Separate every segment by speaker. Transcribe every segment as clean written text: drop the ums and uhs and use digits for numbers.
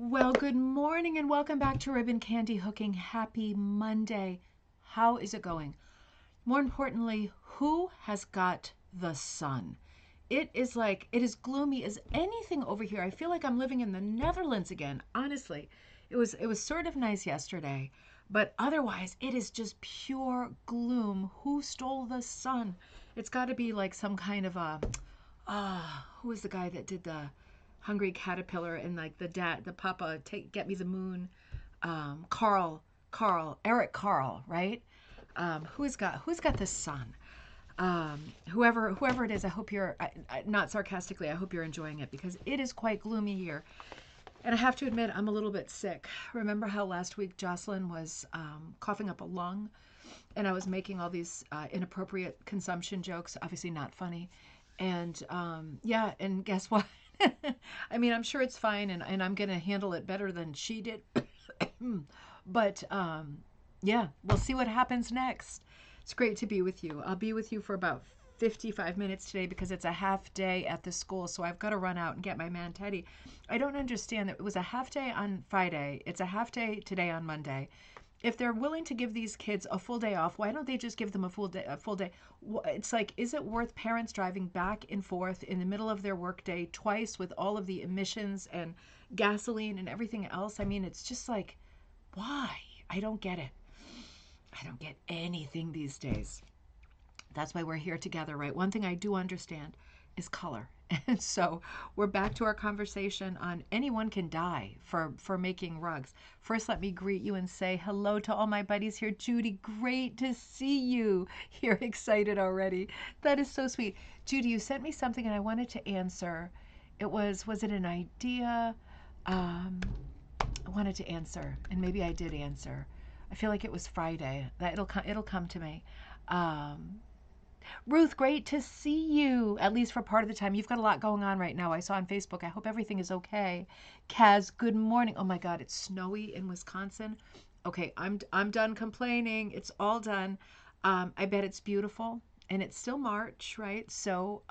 Speaker 1: Well, good morning and welcome back to Ribbon Candy Hooking. Happy Monday. How is it going? More importantly, who has got the sun? It is gloomy as anything over here. I feel like I'm living in the Netherlands again. Honestly, it was sort of nice yesterday, but otherwise it is just pure gloom. Who stole the sun? It's got to be like some kind of a who was the guy that did the Hungry Caterpillar and like the papa get me the moon, Eric Carl, right? Who's got the sun? Whoever it is, I hope you're not sarcastically. I hope you're enjoying it because it is quite gloomy here, and I have to admit I'm a little bit sick. Remember how last week Jocelyn was coughing up a lung, and I was making all these inappropriate consumption jokes, obviously not funny, and yeah, and guess what? I mean, I'm sure it's fine, and I'm gonna handle it better than she did. But yeah, we'll see what happens next. It's great to be with you. I'll be with you for about 55 minutes today because it's a half day at the school, so I've got to run out and get my man Teddy. I don't understand that it was a half day on Friday. It's a half day today on Monday. If they're willing to give these kids a full day off, why don't they just give them a full day? It's like, is it worth parents driving back and forth in the middle of their workday twice with all of the emissions and gasoline and everything else? I mean, it's just like, why? I don't get it. I don't get anything these days. That's why we're here together, right? One thing I do understand is color. And so we're back to our conversation on anyone can die for making rugs. First, let me greet you and say hello to all my buddies here. Judy, great to see you. You're excited already. That is so sweet. Judy, you sent me something and I wanted to answer. Was it an idea? I wanted to answer, and maybe I did answer. I feel like it was Friday. That it'll come to me. Um, Ruth, great to see you, at least for part of the time. You've got a lot going on right now. I saw on Facebook. I hope everything is okay. Kaz, good morning. Oh my God, it's snowy in Wisconsin. Okay, I'm done complaining. It's all done. I bet it's beautiful, and it's still March, right? So,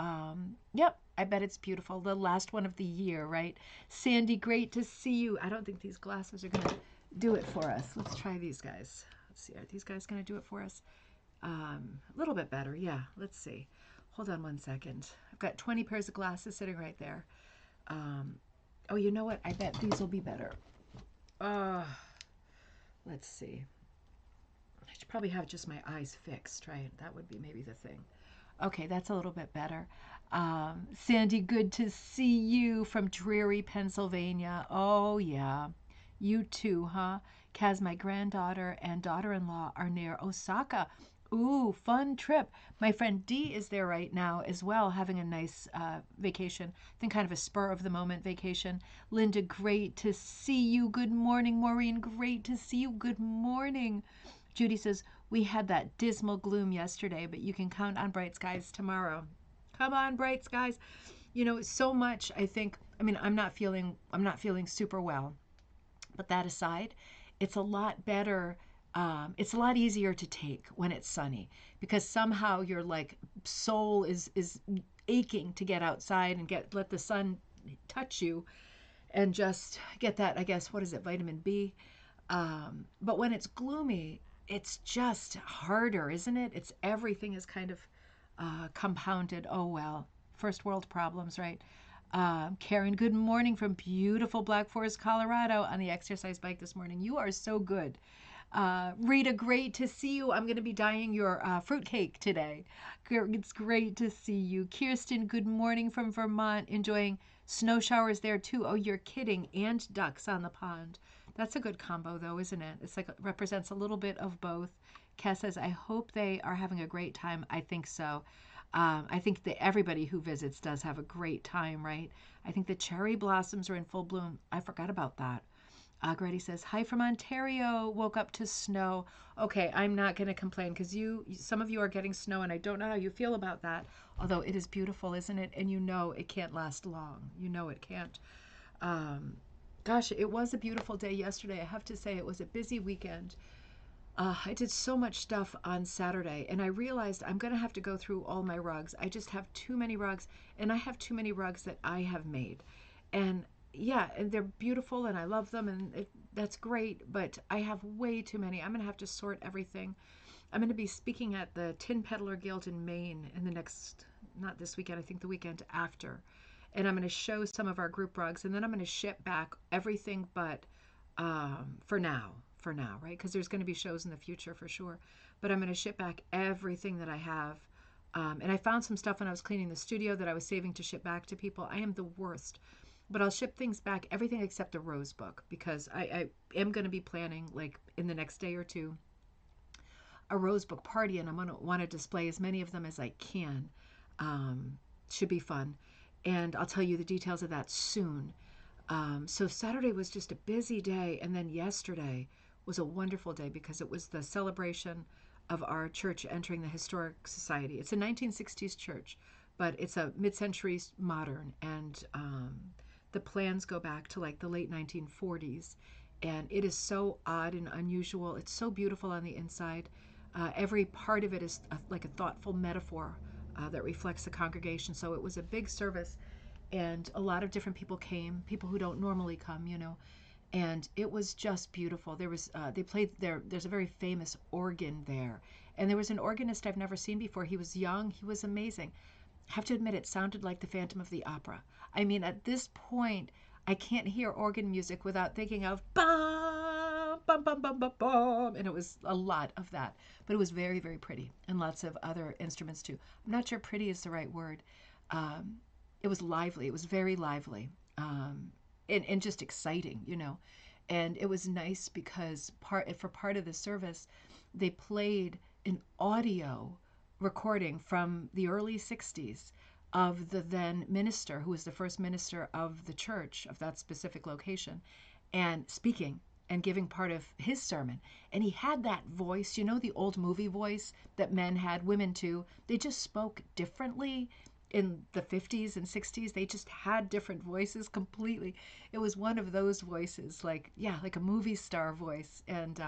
Speaker 1: yep, I bet it's beautiful. The last one of the year, right? Sandy, great to see you. I don't think these glasses are gonna do it for us. Let's try these guys. Let's see. Are these guys gonna do it for us? A little bit better, yeah. Let's see. Hold on one second. I've got 20 pairs of glasses sitting right there. Oh, you know what? I bet these will be better. Let's see. I should probably have just my eyes fixed, right? That would be maybe the thing. Okay, that's a little bit better. Sandy, good to see you from dreary Pennsylvania. Oh, yeah. You too, huh? Kaz, my granddaughter and daughter-in-law are near Osaka. Ooh, fun trip. My friend Dee is there right now as well, having a nice vacation. I think kind of a spur of the moment vacation. Linda, great to see you. Good morning. Maureen, great to see you. Good morning. Judy says, we had that dismal gloom yesterday, but you can count on bright skies tomorrow. Come on, bright skies. You know, so much, I think, I mean, I'm not feeling super well. But that aside, it's a lot better. It's a lot easier to take when it's sunny because somehow your like soul is aching to get outside and let the sun touch you and just get that, I guess, what is it, vitamin B? But when it's gloomy, it's just harder, isn't it? It's everything is kind of compounded. Oh well, first world problems, right? Karen, good morning from beautiful Black Forest, Colorado on the exercise bike this morning. You are so good. Rita, great to see you. I'm going to be dyeing your fruitcake today. It's great to see you. Kirsten, good morning from Vermont. Enjoying snow showers there too. Oh, you're kidding. And ducks on the pond. That's a good combo though, isn't it? It's like it represents a little bit of both. Cass says, I hope they are having a great time. I think so. I think that everybody who visits does have a great time, right? I think the cherry blossoms are in full bloom. I forgot about that. Grady says, hi from Ontario. Woke up to snow. Okay, I'm not going to complain because some of you are getting snow, and I don't know how you feel about that. Although it is beautiful, isn't it? And you know it can't last long. You know it can't. Gosh, it was a beautiful day yesterday. I have to say it was a busy weekend. I did so much stuff on Saturday, and I realized I'm going to have to go through all my rugs. I just have too many rugs, and I have too many rugs that I have made. And yeah, and they're beautiful and I love them and that's great, but I have way too many. I'm going to have to sort everything. I'm going to be speaking at the Tin Peddler Guild in Maine in the next, not this weekend, I think the weekend after. And I'm going to show some of our group rugs, and then I'm going to ship back everything but for now, right? Because there's going to be shows in the future for sure. But I'm going to ship back everything that I have. And I found some stuff when I was cleaning the studio that I was saving to ship back to people. I am the worst. But I'll ship things back, everything except the rose book, because I am going to be planning, like in the next day or two, a rose book party, and I'm going to want to display as many of them as I can. Should be fun. And I'll tell you the details of that soon. So Saturday was just a busy day, and then yesterday was a wonderful day because it was the celebration of our church entering the Historic Society. It's a 1960s church, but it's a mid-century modern, and the plans go back to like the late 1940s, and it is so odd and unusual. It's so beautiful on the inside. Every part of it is like a thoughtful metaphor that reflects the congregation. So it was a big service, and a lot of different people came, people who don't normally come, you know, and it was just beautiful. There was they played there. There's a very famous organ there, and there was an organist I've never seen before. He was young. He was amazing. I have to admit, it sounded like the Phantom of the Opera. I mean, at this point, I can't hear organ music without thinking of bum, bum, bum, bum, bum, bum. And it was a lot of that. But it was very, very pretty. And lots of other instruments, too. I'm not sure pretty is the right word. Um, it was lively. It was very lively. And just exciting, you know. And it was nice because for part of the service, they played an audio recording from the early 60s of the then minister, who was the first minister of the church of that specific location, and speaking and giving part of his sermon. And he had that voice, you know, the old movie voice that men had, women too. They just spoke differently in the 50s and 60s. They just had different voices completely. It was one of those voices, like, yeah, like a movie star voice. And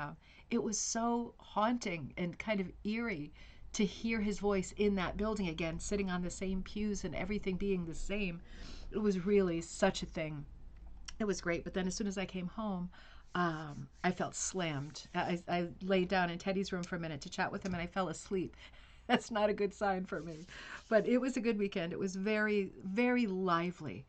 Speaker 1: it was so haunting and kind of eerie to hear his voice in that building again, sitting on the same pews and everything being the same. It was really such a thing. It was great. But then as soon as I came home, I felt slammed. I laid down in Teddy's room for a minute to chat with him, and I fell asleep. That's not a good sign for me. But it was a good weekend. It was very, very lively.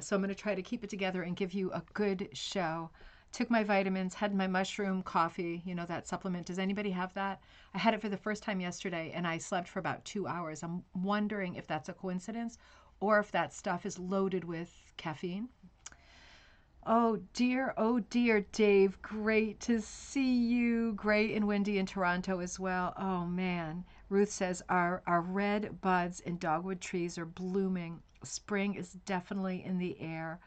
Speaker 1: So I'm going to try to keep it together and give you a good show. Took my vitamins, had my mushroom coffee, you know, that supplement. Does anybody have that? I had it for the first time yesterday, and I slept for about 2 hours. I'm wondering if that's a coincidence or if that stuff is loaded with caffeine. Oh dear, Dave. Great to see you. Great and windy in Toronto as well. Oh man. Ruth says our red buds and dogwood trees are blooming. Spring is definitely in the air.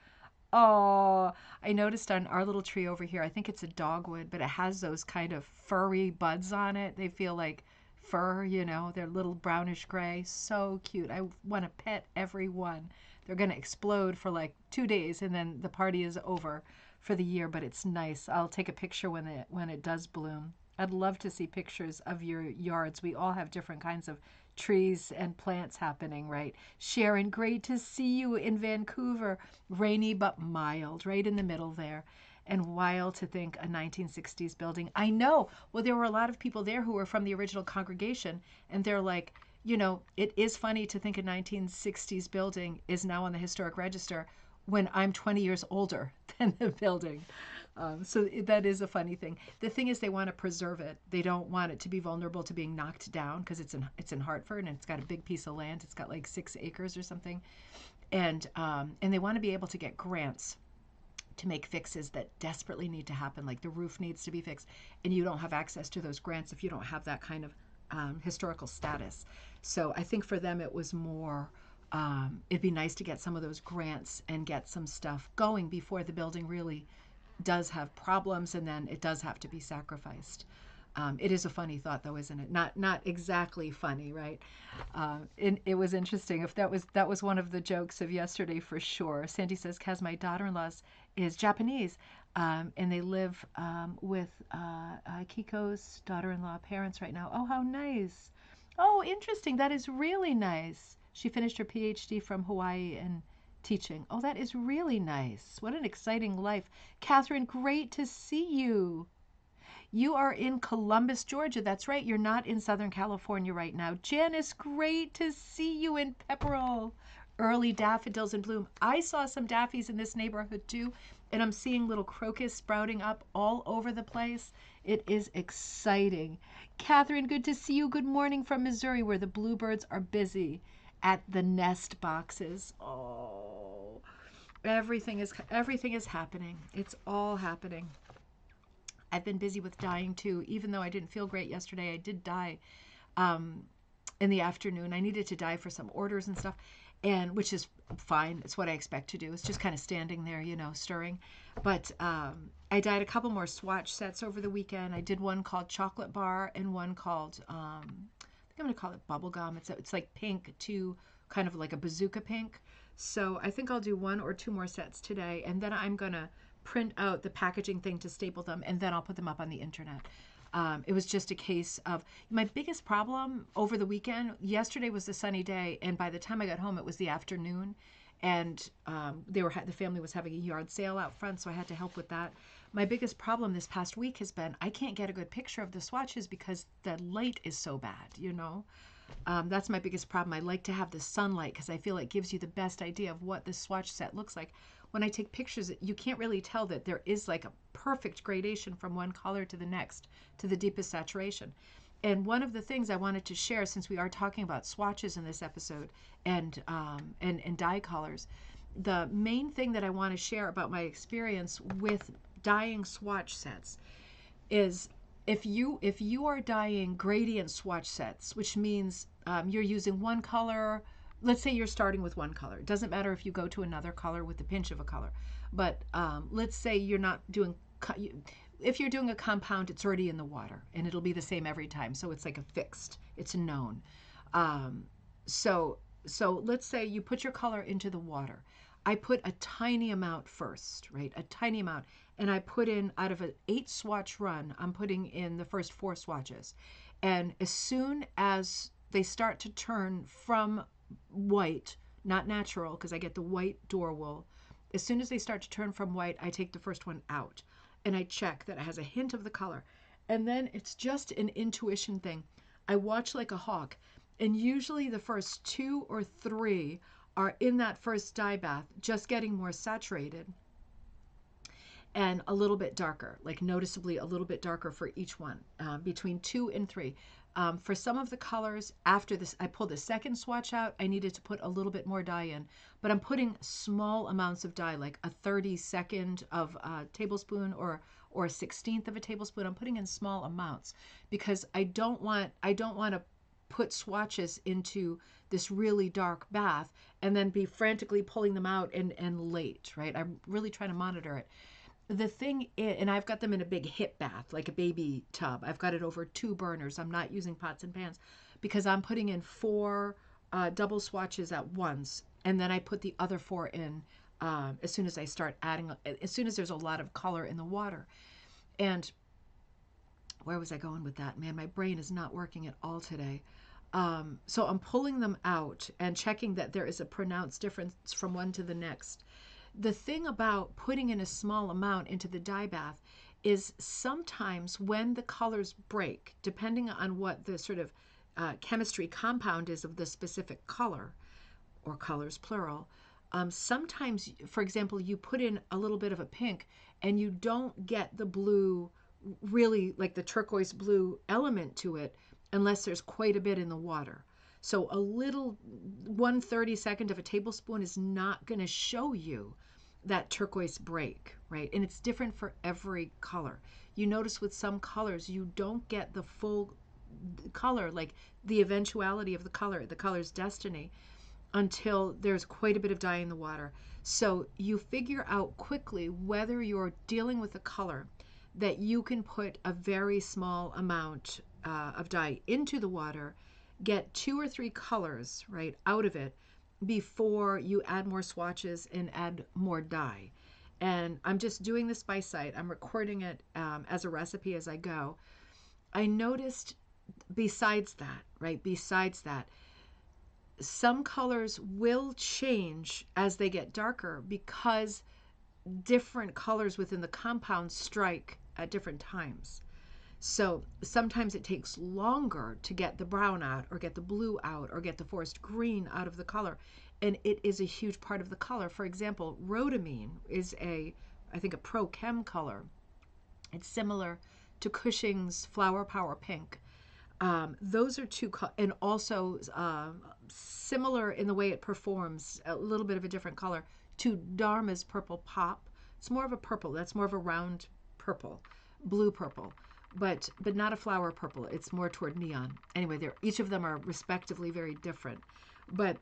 Speaker 1: Oh, I noticed on our little tree over here, I think it's a dogwood, but it has those kind of furry buds on it. They feel like fur, you know, they're little brownish gray. So cute. I want to pet every one. They're going to explode for like 2 days and then the party is over for the year, but it's nice. I'll take a picture when it does bloom. I'd love to see pictures of your yards. We all have different kinds of trees and plants happening, right? Sharon, great to see you in Vancouver. Rainy but mild, right in the middle there. And wild to think a 1960s building. I know. Well, there were a lot of people there who were from the original congregation, and they're like, you know, it is funny to think a 1960s building is now on the historic register when I'm 20 years older than the building. So that is a funny thing. The thing is, they want to preserve it. They don't want it to be vulnerable to being knocked down because it's in Hartford and it's got a big piece of land. It's got like 6 acres or something, and they want to be able to get grants to make fixes that desperately need to happen, like the roof needs to be fixed, and you don't have access to those grants if you don't have that kind of historical status. So I think for them it was more, it'd be nice to get some of those grants and get some stuff going before the building really does have problems and then it does have to be sacrificed. It is a funny thought, though, isn't it? Not exactly funny, right? It was interesting. If that was one of the jokes of yesterday for sure. Sandy says, "Kaz, my daughter-in-law is Japanese, and they live with Kiko's daughter-in-law parents right now. Oh, how nice! Oh, interesting. That is really nice. She finished her PhD from Hawaii teaching. Oh, that is really nice. What an exciting life. Catherine, great to see you. You are in Columbus, Georgia. That's right. You're not in Southern California right now. Janice, great to see you in Pepperell. Early daffodils in bloom. I saw some daffies in this neighborhood too, and I'm seeing little crocus sprouting up all over the place. It is exciting. Catherine, good to see you. Good morning from Missouri, where the bluebirds are busy at the nest boxes. Oh, everything is happening. It's all happening. I've been busy with dyeing too. Even though I didn't feel great yesterday, I did dye um, in the afternoon. I needed to dye for some orders and stuff, and which is fine. It's what I expect to do. It's just kind of standing there, stirring. But I dyed a couple more swatch sets over the weekend. I did one called Chocolate Bar and one called I think I'm gonna call it Bubblegum. It's like pink to kind of like a bazooka pink. So I think I'll do one or two more sets today, and then I'm gonna print out the packaging thing to staple them, and then I'll put them up on the internet. It was just a case of my biggest problem over the weekend. Yesterday was a sunny day, and by the time I got home, it was the afternoon, and the family was having a yard sale out front, so I had to help with that. My biggest problem this past week has been I can't get a good picture of the swatches because the light is so bad. That's my biggest problem. I like to have the sunlight because I feel it gives you the best idea of what the swatch set looks like. When I take pictures, you can't really tell that there is like a perfect gradation from one color to the next, to the deepest saturation. And one of the things I wanted to share, since we are talking about swatches in this episode and dye colors, the main thing that I want to share about my experience with dyeing swatch sets is if you are dyeing gradient swatch sets, which means you're using one color. Let's say you're starting with one color. It doesn't matter if you go to another color with the pinch of a color. But let's say you're not doing, if you're doing a compound, it's already in the water and it'll be the same every time. So it's like a fixed, it's a known. So let's say you put your color into the water. I put a tiny amount first, right? A tiny amount. And I put in, out of an 8 swatch run, I'm putting in the first 4 swatches. And as soon as they start to turn from white, not natural, because I get the white door wool. As soon as they start to turn from white, I take the first one out and I check that it has a hint of the color. And then it's just an intuition thing. I watch like a hawk, and usually the first 2 or 3 are in that first dye bath, just getting more saturated and a little bit darker, like noticeably a little bit darker for each one, between 2 and 3. For some of the colors, after this, I pulled the second swatch out, I needed to put a little bit more dye in, but I'm putting small amounts of dye, like a 32nd of a tablespoon or a 16th of a tablespoon. I'm putting in small amounts because I don't want to put swatches into this really dark bath and then be frantically pulling them out and late, right? I'm really trying to monitor it. The thing is, and I've got them in a big hip bath, like a baby tub. I've got it over 2 burners. I'm not using pots and pans because I'm putting in 4 double swatches at once. And then I put the other 4 in as soon as I start adding, as soon as there's a lot of color in the water. And where was I going with that? Man, my brain is not working at all today. So I'm pulling them out and checking that there is a pronounced difference from one to the next. The thing about putting in a small amount into the dye bath is sometimes when the colors break, depending on what the sort of chemistry compound is of the specific color, or colors plural, sometimes, for example, you put in a little bit of a pink and you don't get the blue, really like the turquoise blue element to it unless there's quite a bit in the water. So a little 1/32 of a tablespoon is not going to show you that turquoise break, right? And it's different for every color. You notice with some colors, you don't get the full color, like the eventuality of the color's destiny, until there's quite a bit of dye in the water. So you figure out quickly whether you're dealing with a color that you can put a very small amount of dye into the water, get 2 or 3 colors right out of it before you add more swatches and add more dye. And I'm just doing this by sight. I'm recording it as a recipe as I go. I noticed besides that, some colors will change as they get darker because different colors within the compound strike at different times. So sometimes it takes longer to get the brown out or get the blue out or get the forest green out of the color. And it is a huge part of the color. For example, rhodamine is I think a pro-chem color. It's similar to Cushing's Flower Power Pink. Those are two, and also similar in the way it performs, a little bit of a different color, to Dharma's Purple Pop. It's more of a purple. That's more of a round purple, blue purple, but not a flower purple. It's more toward neon. Anyway, each of them are respectively very different. But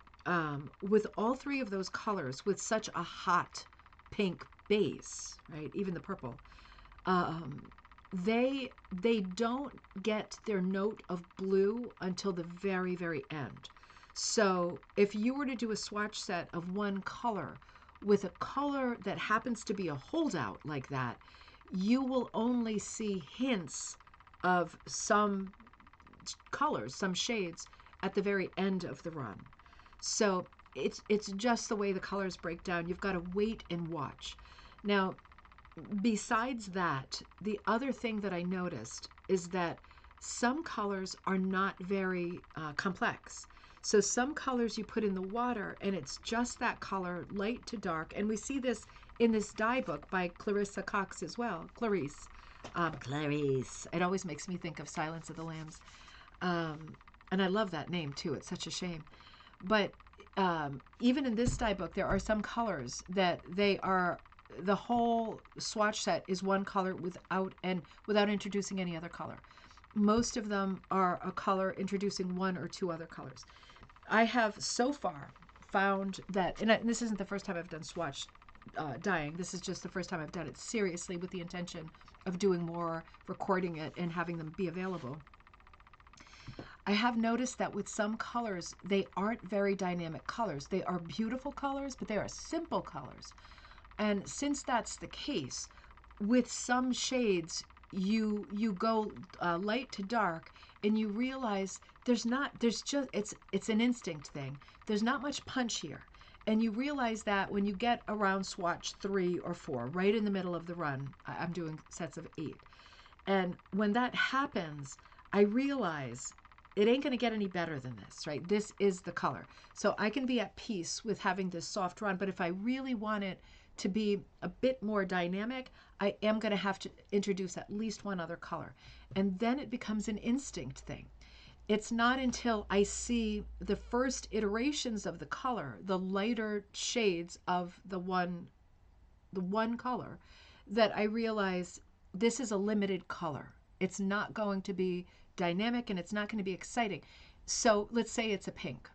Speaker 1: with all three of those colors, with such a hot pink base, right? Even the purple, they don't get their note of blue until the very, very end. So if you were to do a swatch set of one color with a color that happens to be a holdout like that, you will only see hints of some colors, some shades at the very end of the run. So it's just the way the colors break down. You've got to wait and watch. Now, besides that, the other thing that I noticed is that some colors are not very complex. So some colors you put in the water and it's just that color, light to dark. And we see this in this dye book by Clarissa Cox as well. Clarice. Clarice. It always makes me think of Silence of the Lambs. And I love that name too. It's such a shame. But even in this dye book, there are some colors that they are, the whole swatch set is one color without introducing any other color. Most of them are a color introducing one or two other colors. I have so far found that, and this isn't the first time I've done swatch dyeing. This is just the first time I've done it seriously with the intention of doing more, recording it, and having them be available. I have noticed that with some colors, they aren't very dynamic colors. They are beautiful colors, but they are simple colors. And since that's the case, with some shades, you go light to dark, and you realize it's an instinct thing. There's not much punch here. And you realize that when you get around swatch 3 or 4, right in the middle of the run. I'm doing sets of 8. And when that happens, I realize it ain't going to get any better than this, right? This is the color. So I can be at peace with having this soft run, but if I really want it to be a bit more dynamic, I am going to have to introduce at least one other color. And then it becomes an instinct thing. It's not until I see the first iterations of the color, the lighter shades of the one color, that I realize this is a limited color. It's not going to be dynamic and it's not going to be exciting. So let's say it's a pink.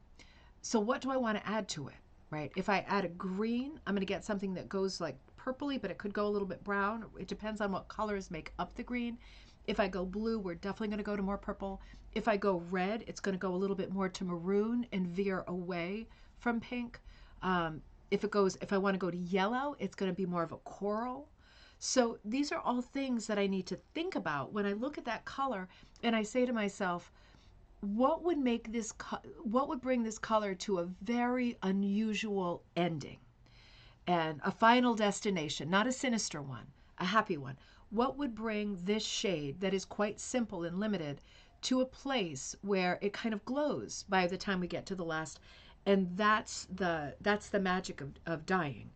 Speaker 1: So what do I want to add to it, right? If I add a green, I'm going to get something that goes like purpley, but it could go a little bit brown. It depends on what colors make up the green. If I go blue, we're definitely going to go to more purple. If I go red, it's going to go a little bit more to maroon and veer away from pink. If I want to go to yellow, it's going to be more of a coral. So these are all things that I need to think about when I look at that color and I say to myself, what would bring this color to a very unusual ending and a final destination, not a sinister one, a happy one? What would bring this shade that is quite simple and limited to a place where it kind of glows by the time we get to the last? And that's the magic of dyeing.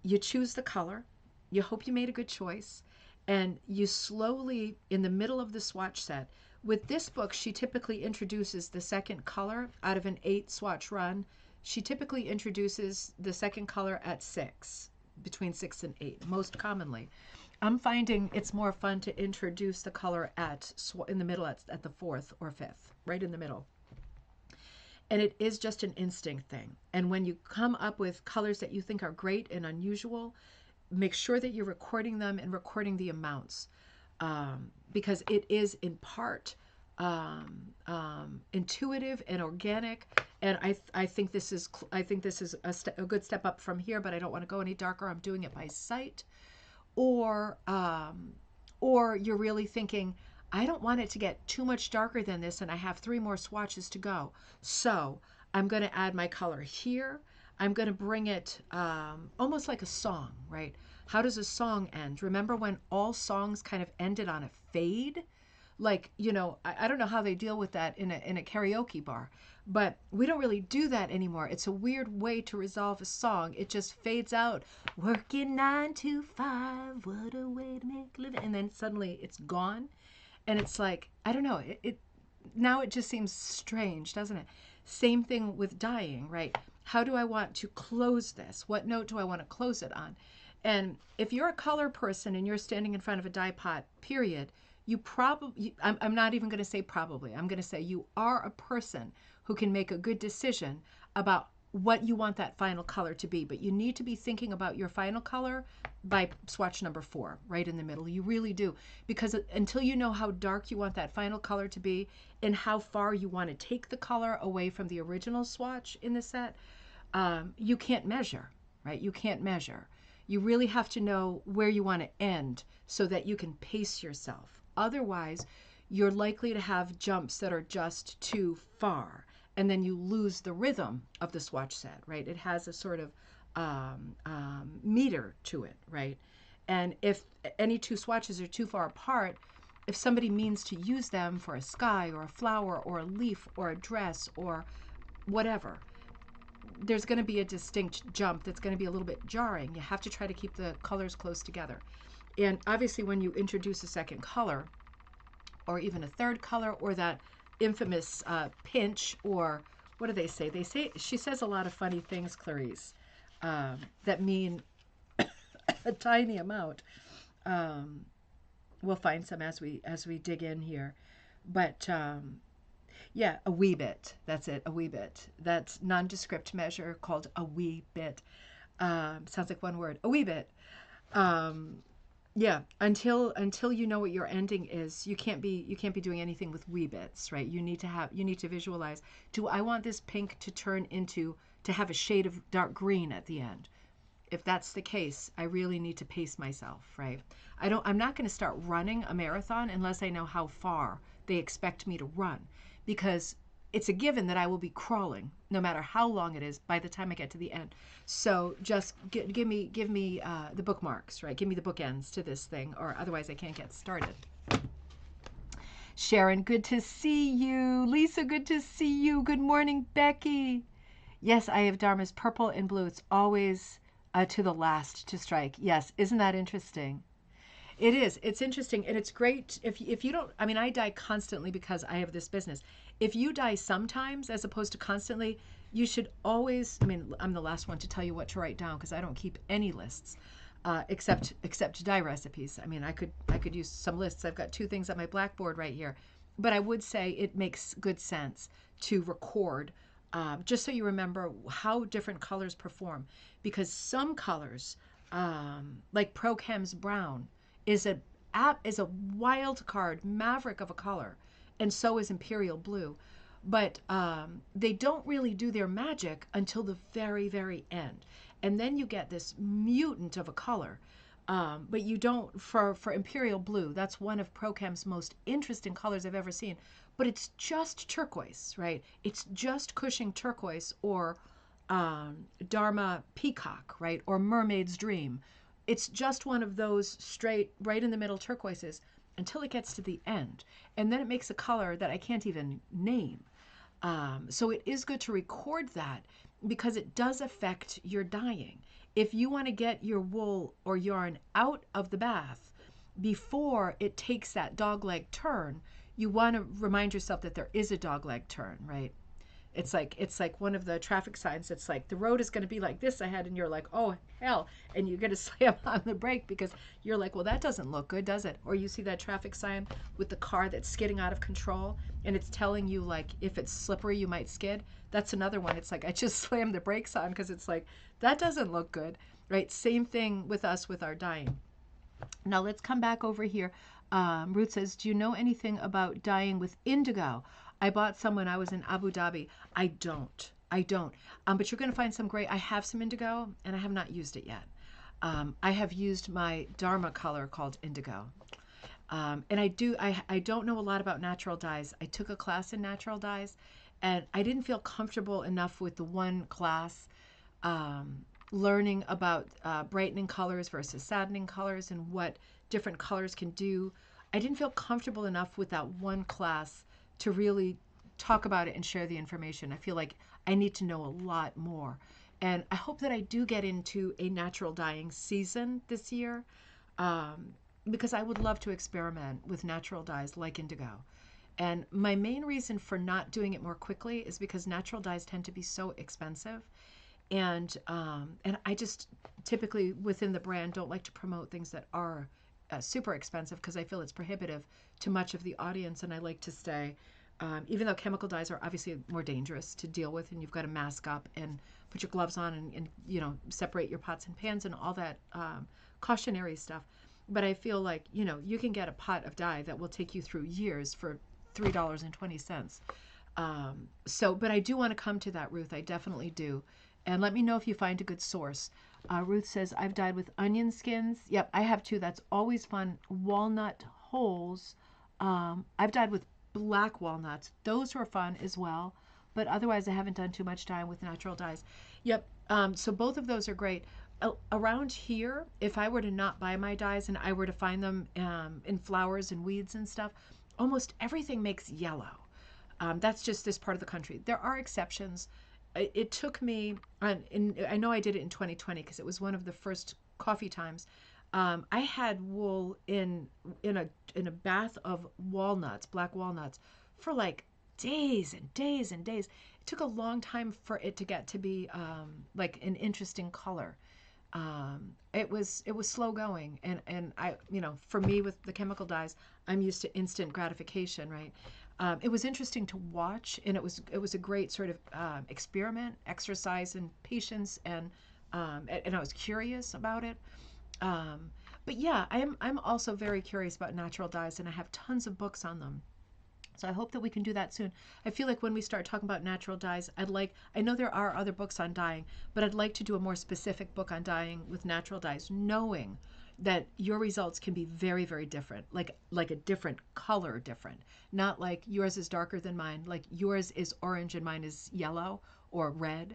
Speaker 1: You choose the color, you hope you made a good choice, and you slowly, in the middle of the swatch set, with this book, she typically introduces the second color out of an 8 swatch run. She typically introduces the second color at 6, between 6 and 8, most commonly. I'm finding it's more fun to introduce the color in the middle at the 4th or 5th, right in the middle. And it is just an instinct thing. And when you come up with colors that you think are great and unusual, make sure that you're recording them and recording the amounts, because it is in part intuitive and organic. And I think this is a good step up from here, but I don't want to go any darker. I'm doing it by sight. Or you're really thinking, I don't want it to get too much darker than this, and I have 3 more swatches to go. So I'm going to add my color here. I'm going to bring it almost like a song, right? How does a song end? Remember when all songs kind of ended on a fade? Like, you know, I don't know how they deal with that in a karaoke bar, but we don't really do that anymore. It's a weird way to resolve a song. It just fades out. Working 9 to 5, what a way to make a living. And then suddenly it's gone. And it's like, I don't know, now it just seems strange, doesn't it? Same thing with dying, right? How do I want to close this? What note do I want to close it on? And if you're a color person and you're standing in front of a dye pot, period, you probably, I'm not even going to say probably, I'm going to say you are a person who can make a good decision about what you want that final color to be. But you need to be thinking about your final color by swatch number 4, right in the middle. You really do. Because until you know how dark you want that final color to be and how far you want to take the color away from the original swatch in the set, you can't measure, right? You can't measure. You really have to know where you want to end so that you can pace yourself. Otherwise, you're likely to have jumps that are just too far, and then you lose the rhythm of the swatch set, right? It has a sort of meter to it, right? And if any two swatches are too far apart, if somebody means to use them for a sky or a flower or a leaf or a dress or whatever, there's going to be a distinct jump that's going to be a little bit jarring. You have to try to keep the colors close together. And obviously when you introduce a second color or even a third color or that infamous pinch, or what do they say? They say, she says a lot of funny things, Clarice, that mean a tiny amount. We'll find some as we dig in here. But yeah, a wee bit. That's it, a wee bit. That's nondescript measure called a wee bit. Sounds like one word, a wee bit. Yeah, until you know what your ending is, you can't be doing anything with wee bits, right? You need to visualize. Do I want this pink to turn into to have a shade of dark green at the end? If that's the case, I really need to pace myself, right? I'm not going to start running a marathon unless I know how far they expect me to run, because it's a given that I will be crawling no matter how long it is by the time I get to the end. So just give me the bookmarks, right? Give me the bookends to this thing, or otherwise I can't get started. Sharon, good to see you. Lisa, good to see you. Good morning, Becky. Yes, I have Dharma's purple and blue. It's always to the last to strike. Yes, isn't that interesting? It is. It's interesting, and it's great if you don't. I mean, I dye constantly because I have this business. If you dye sometimes as opposed to constantly, you should always. I mean, I'm the last one to tell you what to write down because I don't keep any lists, except dye recipes. I mean, I could use some lists. I've got 2 things on my blackboard right here, but I would say it makes good sense to record. Just so you remember how different colors perform, because some colors, like Prochem's brown, is a wild card, maverick of a color, and so is Imperial blue, but they don't really do their magic until the very, very end, and then you get this mutant of a color. But you don't for Imperial blue. That's one of Prochem's most interesting colors I've ever seen. But it's just turquoise, right? It's just Cushing turquoise or Dharma peacock, right? Or Mermaid's Dream. It's just one of those straight, right in the middle turquoises until it gets to the end. And then it makes a color that I can't even name. So it is good to record that because it does affect your dyeing. If you want to get your wool or yarn out of the bath before it takes that dogleg turn, you want to remind yourself that there is a dogleg turn, right? It's like one of the traffic signs. It's like the road is going to be like this ahead, and you're like, oh hell, and you're going to slam on the brake because you're like, well, that doesn't look good, does it? Or you see that traffic sign with the car that's skidding out of control, and it's telling you like if it's slippery, you might skid. That's another one. It's like I just slammed the brakes on because it's like that doesn't look good, right? Same thing with us with our dyeing. Now let's come back over here. Ruth says, do you know anything about dyeing with indigo? I bought some when I was in Abu Dhabi. I don't. But you're going to find some great. I have some indigo, and I have not used it yet. I have used my Dharma color called indigo. And I don't know a lot about natural dyes. I took a class in natural dyes, And I didn't feel comfortable enough with the one class learning about brightening colors versus saddening colors and what different colors can do. I didn't feel comfortable enough with that one class to really talk about it and share the information. I feel like I need to know a lot more. And I hope that I do get into a natural dyeing season this year, because I would love to experiment with natural dyes like indigo. And my main reason for not doing it more quickly is because natural dyes tend to be so expensive. And I just typically within the brand don't like to promote things that are super expensive because I feel it's prohibitive to much of the audience. And I like to stay, even though chemical dyes are obviously more dangerous to deal with, and you've got to mask up and put your gloves on and you know, separate your pots and pans and all that cautionary stuff. But I feel like, you know, you can get a pot of dye that will take you through years for $3.20. But I do want to come to that, Ruth. I definitely do. And let me know if you find a good source. Ruth says, I've dyed with onion skins. Yep, I have too. That's always fun. Walnut holes. I've dyed with black walnuts. Those were fun as well. But otherwise, I haven't done too much dyeing with natural dyes. Yep, so both of those are great. Around here, if I were to not buy my dyes and I were to find them in flowers and weeds and stuff, almost everything makes yellow. That's just this part of the country. There are exceptions. It took me, I know I did it in 2020 because it was one of the first coffee times. I had wool in a bath of walnuts, black walnuts, for like days and days and days. It took a long time for it to get to be like an interesting color. It was slow going, and I, you know, for me with the chemical dyes, I'm used to instant gratification, right? It was interesting to watch, and it was a great sort of experiment, exercise in patience, and I was curious about it. But yeah, I'm also very curious about natural dyes, and I have tons of books on them. So I hope that we can do that soon. I feel like when we start talking about natural dyes, I know there are other books on dyeing, but I'd like to do a more specific book on dyeing with natural dyes, knowing that your results can be very, very different, like a different color different. Not like yours is darker than mine, like yours is orange and mine is yellow or red,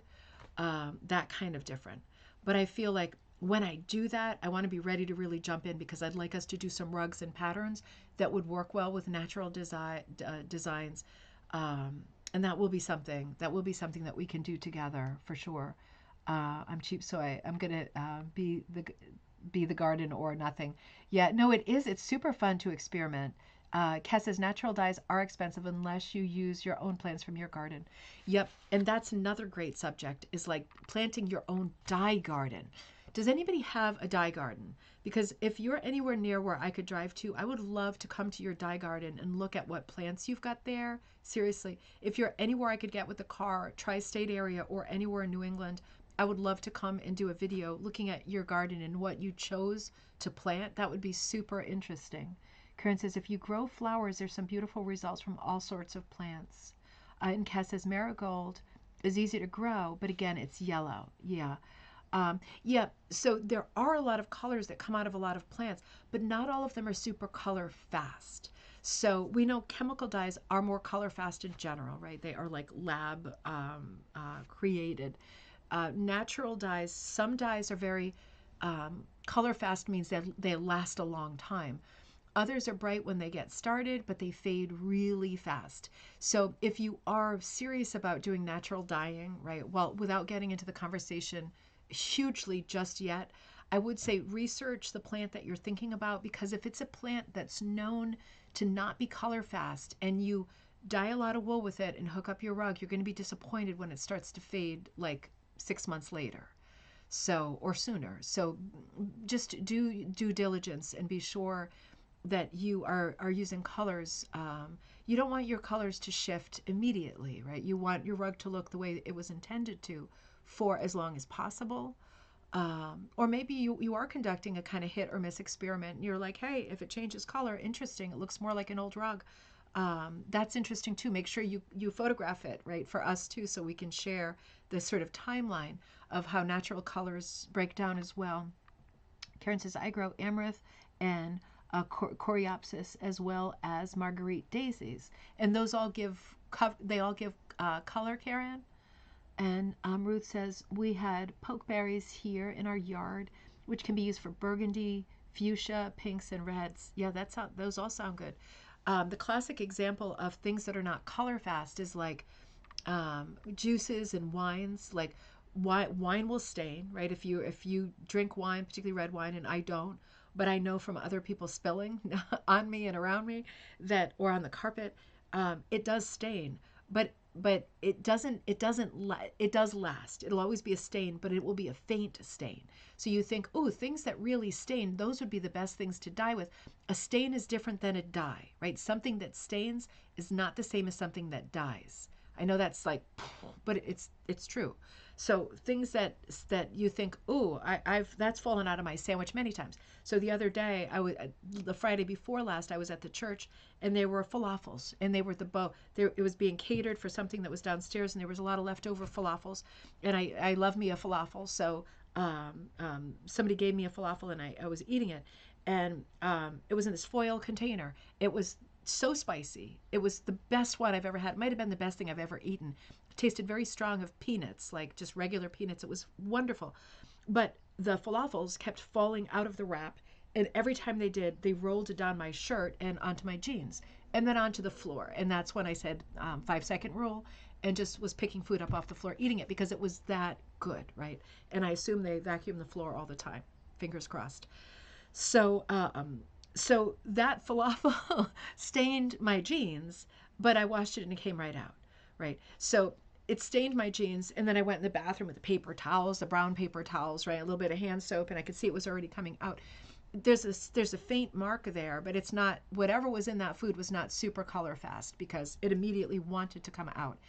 Speaker 1: that kind of different. But I feel like when I do that, I want to be ready to really jump in because I'd like us to do some rugs and patterns that would work well with natural designs. And that will be something that we can do together for sure. I'm cheap, so I'm gonna be the garden or nothing. Yeah, no, it is. It's super fun to experiment. Kes says natural dyes are expensive unless you use your own plants from your garden. Yep, and that's another great subject is like planting your own dye garden. Does anybody have a dye garden? Because if you're anywhere near where I could drive to, I would love to come to your dye garden and look at what plants you've got there. Seriously, if you're anywhere I could get with the car, tri-state area or anywhere in New England, I would love to come and do a video looking at your garden and what you chose to plant. That would be super interesting. Karen says, if you grow flowers, there's some beautiful results from all sorts of plants. And Cass says, marigold is easy to grow, but again, it's yellow. Yeah. Yeah, so there are a lot of colors that come out of a lot of plants, but not all of them are super color fast. So we know chemical dyes are more color fast in general, right? They are like lab created. Natural dyes, some dyes are very color fast, means that they last a long time. Others are bright when they get started, but they fade really fast. So if you are serious about doing natural dyeing, right, well, without getting into the conversation hugely just yet, I would say research the plant that you're thinking about, because if it's a plant that's known to not be color fast and you dye a lot of wool with it and hook up your rug, you're going to be disappointed when it starts to fade like 6 months later. So, or sooner. So just do due diligence and be sure that you are using colors. You don't want your colors to shift immediately, right? You want your rug to look the way it was intended to for as long as possible. Or maybe you are conducting a kind of hit or miss experiment and you're like, hey, if it changes color, interesting, it looks more like an old rug. That's interesting too. Make sure you photograph it, right, for us too, so we can share this sort of timeline of how natural colors break down as well. Karen says, I grow amaranth and coreopsis, as well as marguerite daisies, and those all give they all give color, Karen. And Ruth says, we had pokeberries here in our yard, which can be used for burgundy, fuchsia, pinks, and reds. Yeah, those all sound good. The classic example of things that are not color fast is like juices and wines. Like wine will stain, right? If you drink wine, particularly red wine, and I don't, but I know from other people spilling on me and around me that, or on the carpet, it does stain. But it does last. It'll always be a stain, but it will be a faint stain. So you think, oh, things that really stain, those would be the best things to dye with. A stain is different than a dye, right? Something that stains is not the same as something that dyes. I know that's like, but it's true. So things that you think, oh, I've that's fallen out of my sandwich many times. So the other day, the Friday before last, I was at the church, and there were falafels, and they were it was being catered for something that was downstairs, and there was a lot of leftover falafels, and I love me a falafel, so somebody gave me a falafel, and I was eating it, and it was in this foil container. It was so spicy. It was the best one I've ever had. It might have been the best thing I've ever eaten. It tasted very strong of peanuts, like just regular peanuts. It was wonderful. But the falafels kept falling out of the wrap, and every time they did, they rolled it down my shirt and onto my jeans, and then onto the floor. And that's when I said 5-second rule, and just was picking food up off the floor, eating it, because it was that good, right? And I assume they vacuum the floor all the time. Fingers crossed. So so that falafel stained my jeans, but I washed it and it came right out, right? So it stained my jeans, and then I went in the bathroom with the paper towels, the brown paper towels, right? A little bit of hand soap, and I could see it was already coming out. There's a faint mark there, but it's not, whatever was in that food was not super color fast, because it immediately wanted to come out.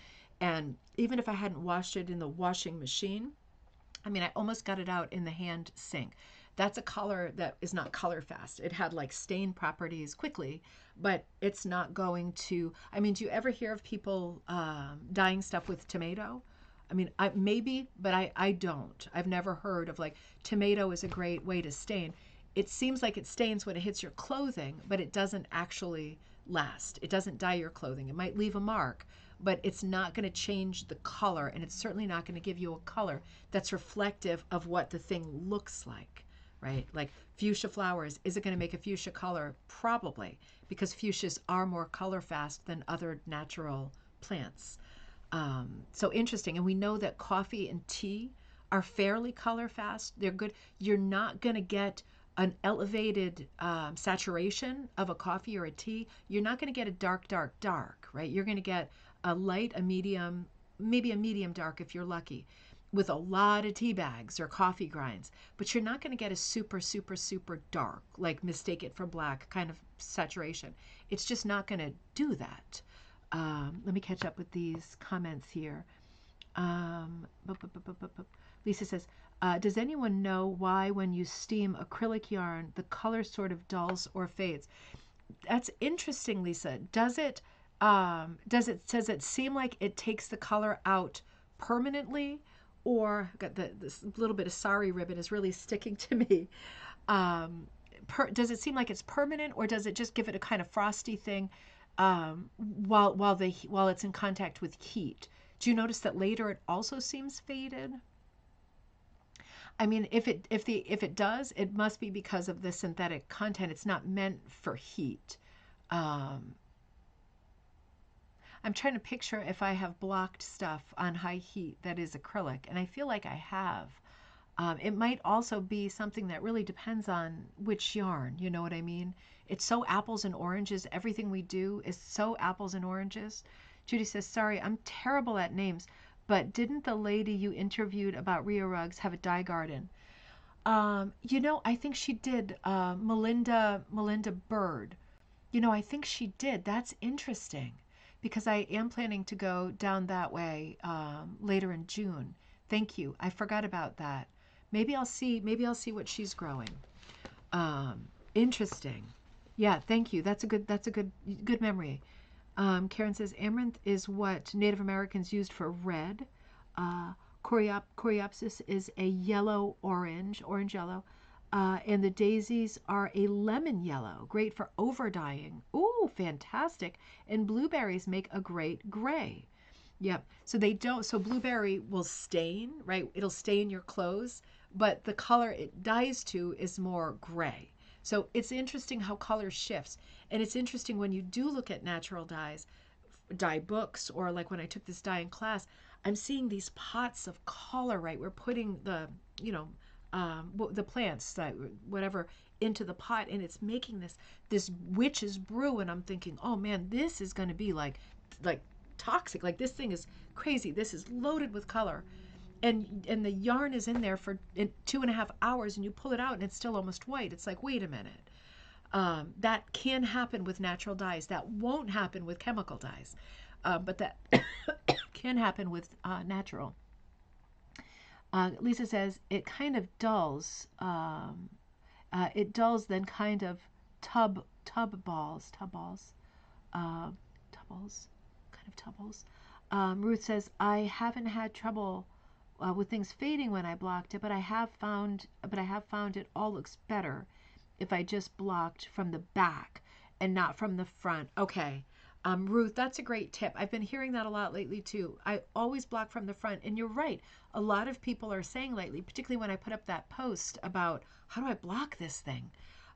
Speaker 1: And even if I hadn't washed it in the washing machine, I mean, I almost got it out in the hand sink. That's a color that is not color fast. It had like stain properties quickly, but it's not going to. I mean, do you ever hear of people dyeing stuff with tomato? I mean, maybe, but I don't. I've never heard of like tomato is a great way to stain. It seems like it stains when it hits your clothing, but it doesn't actually last. It doesn't dye your clothing. It might leave a mark, but it's not going to change the color, and it's certainly not going to give you a color that's reflective of what the thing looks like, right? Like fuchsia flowers, is it going to make a fuchsia color? Probably, because fuchsias are more color fast than other natural plants. So interesting. And we know that coffee and tea are fairly color fast. They're good. You're not going to get an elevated saturation of a coffee or a tea. You're not going to get a dark, dark, dark, right? You're going to get a light, a medium, maybe a medium dark if you're lucky, with a lot of tea bags or coffee grinds. But you're not going to get a super, super, super dark, like mistake it for black kind of saturation. It's just not going to do that. Let me catch up with these comments here. Lisa says, does anyone know why when you steam acrylic yarn, the color sort of dulls or fades? That's interesting, Lisa. Does it seem like it takes the color out permanently? Or got this little bit of sari ribbon is really sticking to me. Does it seem like it's permanent, or does it just give it a kind of frosty thing while it's in contact with heat? Do you notice that later it also seems faded? I mean, if it does, it must be because of the synthetic content. It's not meant for heat. I'm trying to picture if I have blocked stuff on high heat that is acrylic, and I feel like I have. It might also be something that really depends on which yarn, you know what I mean? It's so apples and oranges. Everything we do is so apples and oranges. Judy says, sorry, I'm terrible at names, but didn't the lady you interviewed about Rio rugs have a dye garden? You know, I think she did. Melinda Bird. You know, I think she did. That's interesting, because I am planning to go down that way later in June. Thank you. I forgot about that. Maybe I'll see what she's growing. Interesting. Yeah, thank you. That's a good memory. Karen says amaranth is what Native Americans used for red. Coreopsis is a orange yellow. And the daisies are a lemon yellow, great for over dyeing. Ooh, fantastic. And blueberries make a great gray. Yep. So they don't, so blueberry will stain, right? It'll stain your clothes, but the color it dyes to is more gray. So it's interesting how color shifts. And it's interesting when you do look at natural dyes, dye books, or like when I took this dye in class, I'm seeing these pots of color, right? We're putting the, you know, the plants, whatever, into the pot, and it's making this witch's brew. And I'm thinking, oh man, this is going to be like toxic. Like this thing is crazy. This is loaded with color, and the yarn is in there for 2.5 hours, and you pull it out, and it's still almost white. It's like, wait a minute. That can happen with natural dyes. That won't happen with chemical dyes, but that can happen with natural. Lisa says it kind of dulls. It dulls, then kind of tub balls, uh, tubbles, kind of tubbles. Ruth says I haven't had trouble with things fading when I blocked it, but I have found it all looks better if I just blocked from the back and not from the front. Okay. Ruth, that's a great tip. I've been hearing that a lot lately too. I always block from the front, and you're right. A lot of people are saying lately, particularly when I put up that post about how do I block this thing?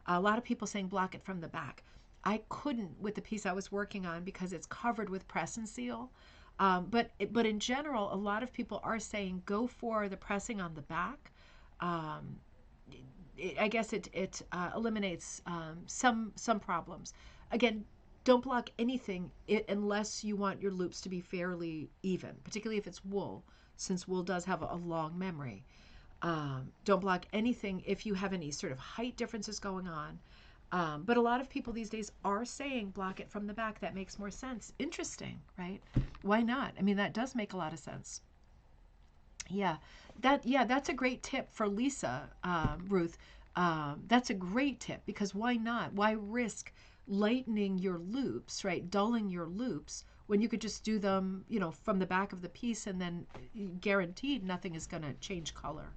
Speaker 1: A lot of people saying block it from the back. I couldn't with the piece I was working on because it's covered with press and seal. But in general, a lot of people are saying go for the pressing on the back. I guess it eliminates some problems. Again, don't block anything unless you want your loops to be fairly even, particularly if it's wool, since wool does have a long memory. Don't block anything if you have any sort of height differences going on. But a lot of people these days are saying block it from the back. That makes more sense. Interesting, right? Why not? I mean, that does make a lot of sense. Yeah, that's a great tip for Lisa, Ruth. That's a great tip because why not? Why risk lightening your loops, right? Dulling your loops when you could just do them, you know, from the back of the piece, and then guaranteed nothing is going to change color.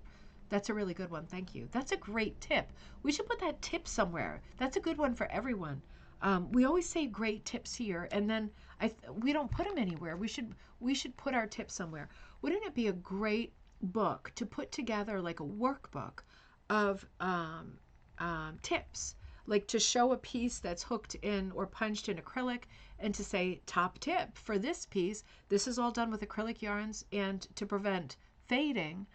Speaker 1: That's a really good one. Thank you. That's a great tip. We should put that tip somewhere. That's a good one for everyone. We always say great tips here, and then we don't put them anywhere. We should put our tips somewhere. Wouldn't it be a great book to put together, like a workbook of tips, like to show a piece that's hooked in or punched in acrylic, and to say top tip for this piece. This is all done with acrylic yarns, and to prevent fading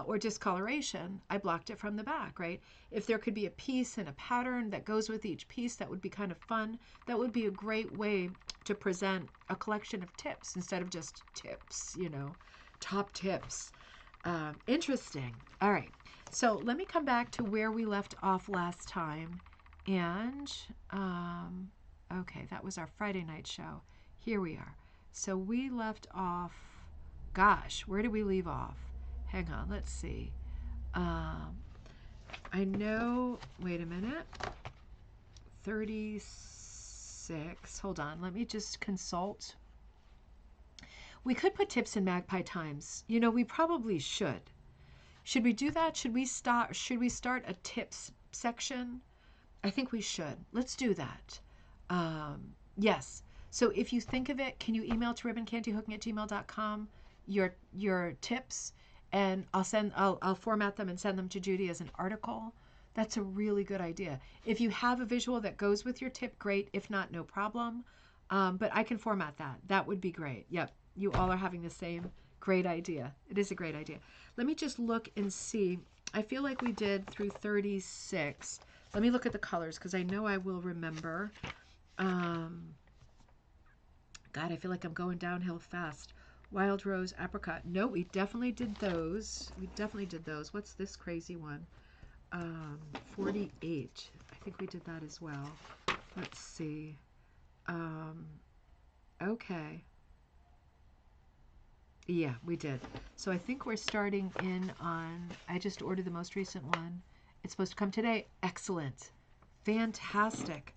Speaker 1: or discoloration, I blocked it from the back, right? If there could be a piece and a pattern that goes with each piece, that would be kind of fun. That would be a great way to present a collection of tips instead of just tips, you know, top tips. Interesting. All right. So let me come back to where we left off last time. And, okay, that was our Friday night show. Here we are. So we left off, gosh, where did we leave off? Hang on, let's see. I know, wait a minute. 36, hold on, let me just consult. We could put tips in Magpie Times. You know, we probably should. Should we do that? Should we start a tips section? I think we should. Let's do that. Yes. So if you think of it, can you email to ribboncandyhooking@gmail.com your tips? And I'll format them and send them to Judy as an article. That's a really good idea. If you have a visual that goes with your tip, great. If not, no problem. But I can format that. That would be great. Yep. You all are having the same great idea. It is a great idea. Let me just look and see. I feel like we did through 36. Let me look at the colors because I know I will remember. God, I feel like I'm going downhill fast. Wild Rose, Apricot. No, we definitely did those. We definitely did those. What's this crazy one? 48. I think we did that as well. Let's see. Okay. Yeah, we did. So I think we're starting in on, I just ordered the most recent one. It's supposed to come today. Excellent. Fantastic.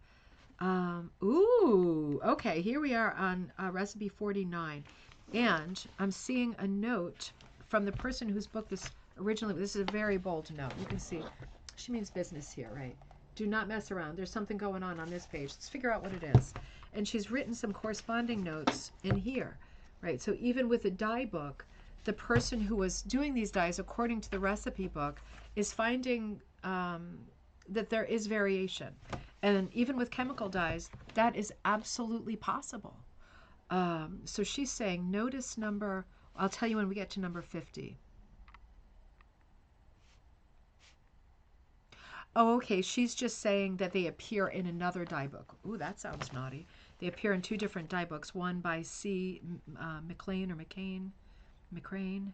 Speaker 1: Ooh, okay. Here we are on recipe 49. And I'm seeing a note from the person whose book this originally, this is a very bold note. You can see She means business here, right? Do not mess around. There's something going on this page. Let's figure out what it is. And she's written some corresponding notes in here, right? So even with the dye book, the person who was doing these dyes, according to the recipe book, is finding that there is variation. And even with chemical dyes, that is absolutely possible. So she's saying, notice number, I'll tell you when we get to number 50. Oh, okay. She's just saying that they appear in another dye book. Ooh, that sounds naughty. They appear in two different dye books, one by C. McLean or McCrane.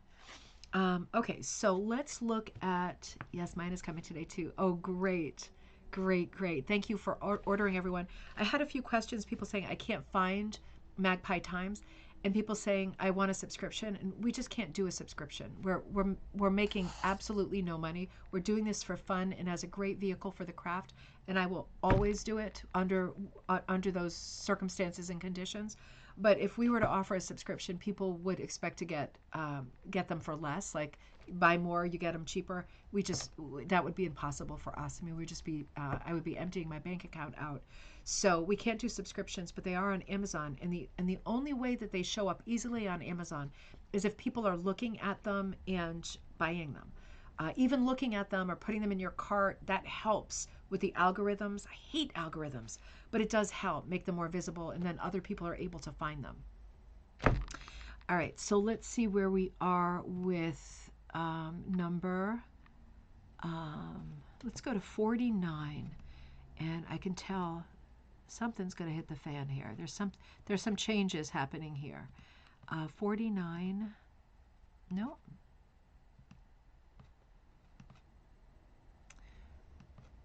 Speaker 1: Okay, so let's look at, yes, mine is coming today too. Oh, great. Great, great. Thank you for ordering, everyone. I had a few questions, people saying I can't find Magpie Times, and people saying I want a subscription, and we just can't do a subscription. We're making absolutely no money. We're doing this for fun and as a great vehicle for the craft, and I will always do it under those circumstances and conditions. But if we were to offer a subscription, people would expect to get them for less. Like, buy more, you get them cheaper. That would be impossible for us. I mean, I would be emptying my bank account out. So we can't do subscriptions, but they are on Amazon. And the only way that they show up easily on Amazon is if people are looking at them and buying them. Even looking at them or putting them in your cart, that helps with the algorithms. I hate algorithms, but it does help make them more visible, and then other people are able to find them. All right, so let's see where we are with number, let's go to 49, and I can tell something's going to hit the fan here. There's some changes happening here. 49, no.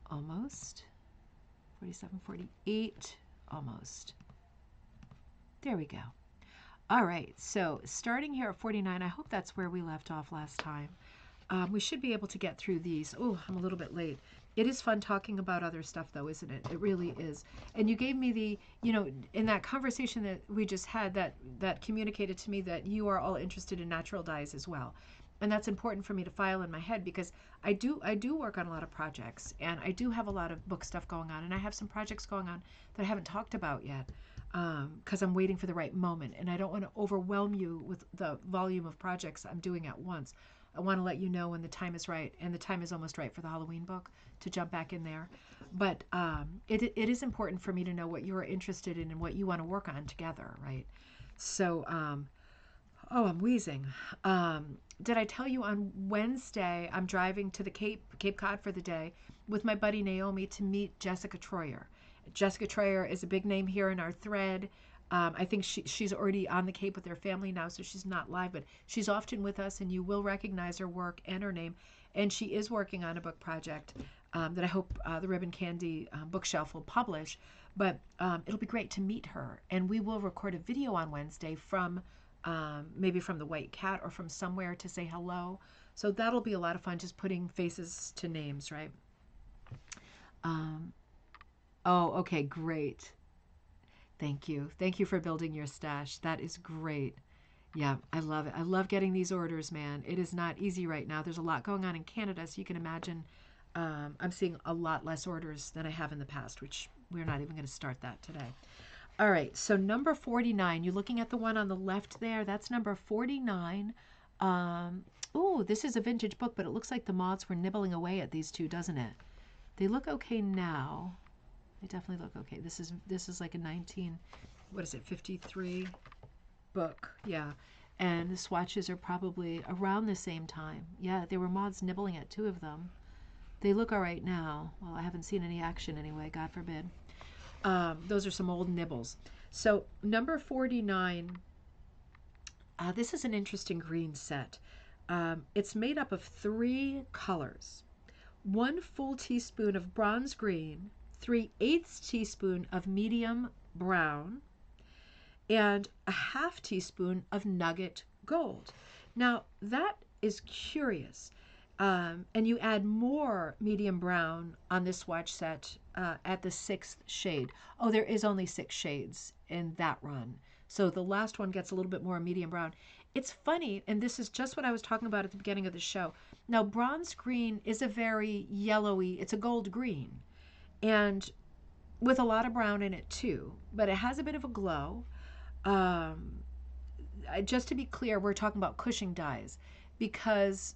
Speaker 1: Almost. 47, 48, almost. There we go. All right, so starting here at 49, I hope that's where we left off last time. We should be able to get through these. Oh, I'm a little bit late. It is fun talking about other stuff, though, isn't it? It really is. And you gave me in that conversation that we just had, that communicated to me that you are all interested in natural dyes as well. And that's important for me to file in my head, because I do work on a lot of projects, and I do have a lot of book stuff going on, and I have some projects going on that I haven't talked about yet, because I'm waiting for the right moment, and I don't want to overwhelm you with the volume of projects I'm doing at once. I want to let you know when the time is right, and the time is almost right for the Halloween book to jump back in there. But it is important for me to know what you're interested in and what you want to work on together, right? So, oh, I'm wheezing. Did I tell you on Wednesday I'm driving to the Cape Cod for the day with my buddy Naomi to meet Jessica Troyer. Jessica Troyer is a big name here in our thread. I think she's already on the Cape with her family now, so she's not live, but she's often with us, and you will recognize her work and her name. And she is working on a book project that I hope the Ribbon Candy bookshelf will publish. But it'll be great to meet her, and we will record a video on Wednesday from maybe from the White Cat or from somewhere to say hello. So that'll be a lot of fun, just putting faces to names, right? Oh, okay, great. Thank you. Thank you for building your stash. That is great. Yeah, I love it. I love getting these orders, man. It is not easy right now. There's a lot going on in Canada, so you can imagine I'm seeing a lot less orders than I have in the past, which we're not even going to start that today. All right, so number 49, you're looking at the one on the left there. That's number 49. Oh, this is a vintage book, but it looks like the moths were nibbling away at these two, doesn't it? They look okay now. They definitely look okay. This is like a 53 book. Yeah. And the swatches are probably around the same time. Yeah, there were moths nibbling at two of them. They look all right now. Well, I haven't seen any action anyway, God forbid. Those are some old nibbles. So number 49, this is an interesting green set. It's made up of 3 colors. 1 full teaspoon of bronze green, 3/8 teaspoon of medium brown, and a ½ teaspoon of nugget gold. Now that is curious. And you add more medium brown on this swatch set at the 6th shade. Oh, there is only 6 shades in that run. So the last one gets a little bit more medium brown. It's funny, and this is just what I was talking about at the beginning of the show. Now, bronze green is a very yellowy, it's a gold green, and with a lot of brown in it too, but it has a bit of a glow. Um, just to be clear, we're talking about Cushing dyes because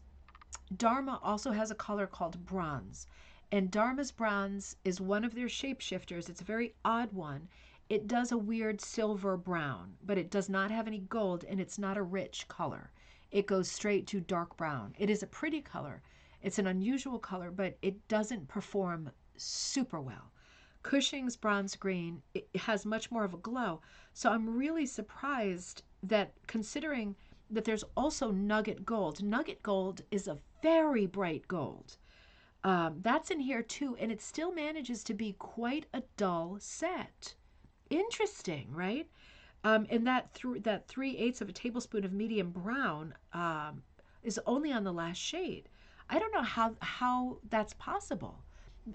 Speaker 1: Dharma also has a color called bronze. And Dharma's bronze is one of their shapeshifters. It's a very odd one. It does a weird silver brown, but it does not have any gold and it's not a rich color. It goes straight to dark brown. It is a pretty color. It's an unusual color, but it doesn't perform super well. Cushing's bronze green, it has much more of a glow. So I'm really surprised that, considering that there's also nugget gold. Nugget gold is a very bright gold. That's in here too, and it still manages to be quite a dull set. Interesting, right? And that 3/8 of a tablespoon of medium brown is only on the last shade. I don't know how that's possible.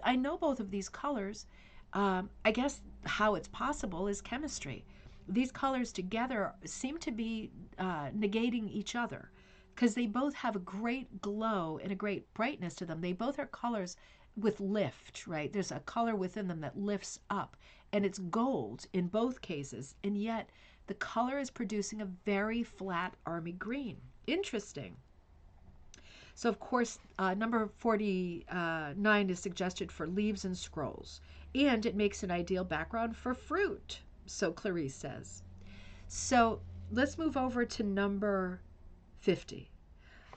Speaker 1: I know both of these colors. I guess how it's possible is chemistry. These colors together seem to be negating each other because they both have a great glow and a great brightness to them. They both are colors with lift, right? There's a color within them that lifts up, and it's gold in both cases, and yet the color is producing a very flat army green. Interesting. So, of course, number 49 is suggested for leaves and scrolls, and it makes an ideal background for fruit, so Clarice says. So, let's move over to number 50.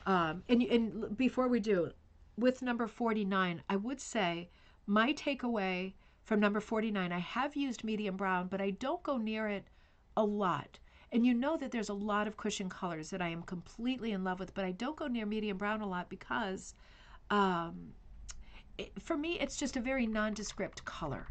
Speaker 1: And before we do, with number 49, I would say my takeaway from number 49, I have used medium brown, but I don't go near it a lot. And you know that there's a lot of Cushing colors that I am completely in love with, but I don't go near medium brown a lot because for me, it's just a very nondescript color.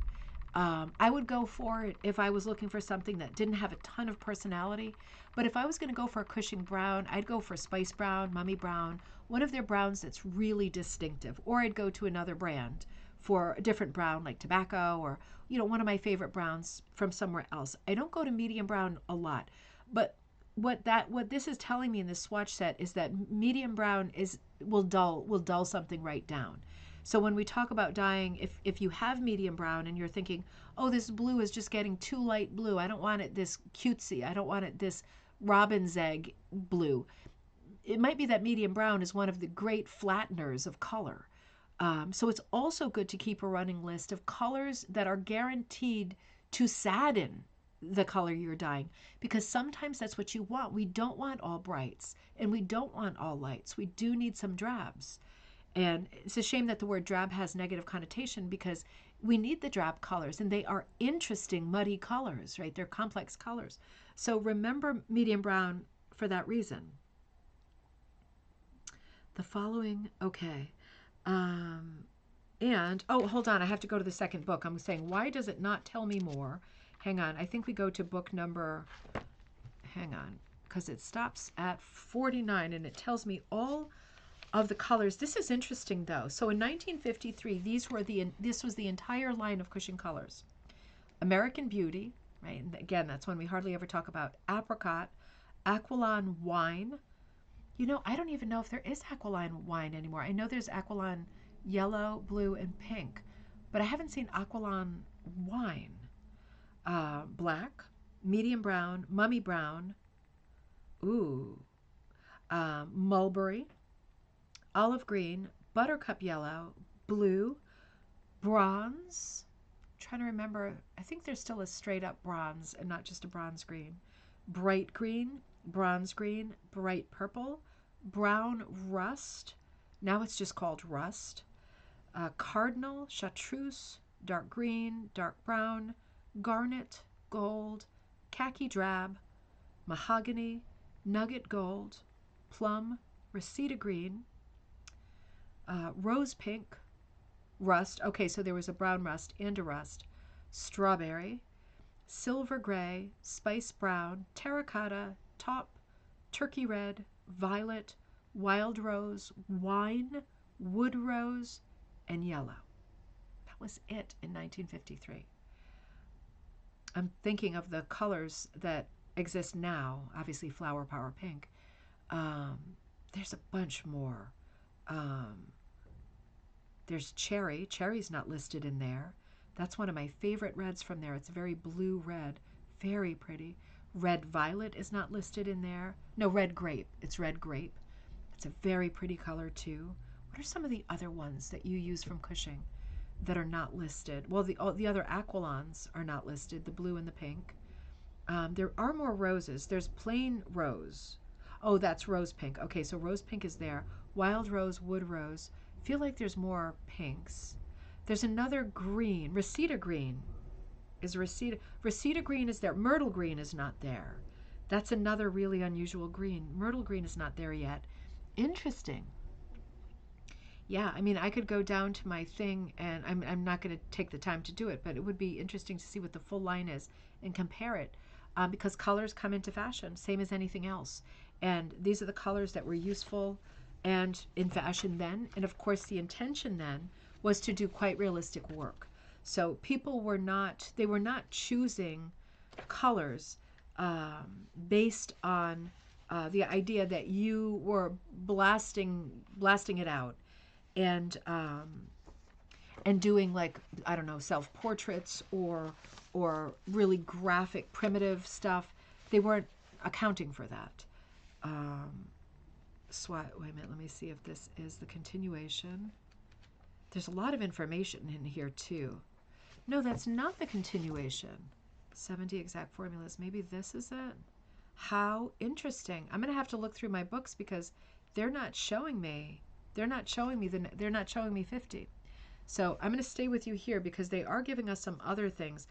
Speaker 1: I would go for it if I was looking for something that didn't have a ton of personality. But if I was going to go for a Cushing brown, I'd go for Spice Brown, Mummy Brown, one of their browns that's really distinctive. Or I'd go to another brand for a different brown like tobacco or, one of my favorite browns from somewhere else. I don't go to medium brown a lot. But what this is telling me in this swatch set is that medium brown will dull something right down. So when we talk about dyeing, if you have medium brown and you're thinking, oh, this blue is just getting too light blue, I don't want it this cutesy, I don't want it this robin's egg blue, it might be that medium brown is one of the great flatteners of color. So it's also good to keep a running list of colors that are guaranteed to sadden the color you're dyeing, because sometimes that's what you want. We don't want all brights and we don't want all lights. We do need some drabs. And it's a shame that the word drab has negative connotation because we need the drab colors, and they are interesting, muddy colors, right? They're complex colors. So remember medium brown for that reason. The following, okay. And, oh, hold on. I have to go to the second book. I'm saying, why does it not tell me more? Hang on. I think we go to book number, hang on, because it stops at 49, and it tells me all of the colors. This is interesting though. So in 1953, this was the entire line of Cushing colors. American Beauty, right? And again, that's one we hardly ever talk about. Apricot, Aquiline Wine. I don't even know if there is Aquiline Wine anymore. I know there's Aquiline Yellow, Blue, and Pink, but I haven't seen Aquiline Wine. Black, Medium Brown, Mummy Brown, Mulberry, Olive Green, Buttercup Yellow, Blue, Bronze. I'm trying to remember. I think there's still a straight up bronze and not just a bronze green. Bright Green, Bronze Green, Bright Purple, Brown Rust. Now it's just called Rust. Cardinal, Chartreuse, Dark Green, Dark Brown, Garnet, Gold, Khaki Drab, Mahogany, Nugget Gold, Plum, Reseda Green, Rose Pink, Rust. Okay, so there was a brown rust and a rust. Strawberry, Silver Gray, Spice Brown, Terracotta, Top, Turkey Red, Violet, Wild Rose, Wine, Wood Rose, and Yellow. That was it in 1953. I'm thinking of the colors that exist now. Obviously, Flower Power Pink. There's a bunch more. Um, there's cherry. Cherry's not listed in there. That's one of my favorite reds from there. It's very blue red, very pretty. Red violet is not listed in there. No, red grape. It's red grape. It's a very pretty color too. What are some of the other ones that you use from Cushing that are not listed? Well, the other aquilons are not listed, the blue and the pink. There are more roses. There's plain rose. Oh, that's rose pink. Okay, so rose pink is there. Wild rose, wood rose. Feel like there's more pinks. There's another green. Reseda green. Reseda green is there. Myrtle green is not there. That's another really unusual green. Myrtle green is not there yet. Interesting. Yeah, I mean, I could go down to my thing, and I'm not going to take the time to do it, but it would be interesting to see what the full line is and compare it, because colors come into fashion, same as anything else. And these are the colors that were useful and in fashion then. And of course, the intention then was to do quite realistic work. So people were not, they were not choosing colors based on the idea that you were blasting it out and doing, like, I don't know, self portraits or really graphic primitive stuff. They weren't accounting for that. Wait a minute, let me see if this is the continuation. There's a lot of information in here too. No, that's not the continuation. 70 exact formulas. Maybe this is it. How interesting. I'm going to have to look through my books because they're not showing me. They're not showing me 50. So I'm going to stay with you here because they are giving us some other things.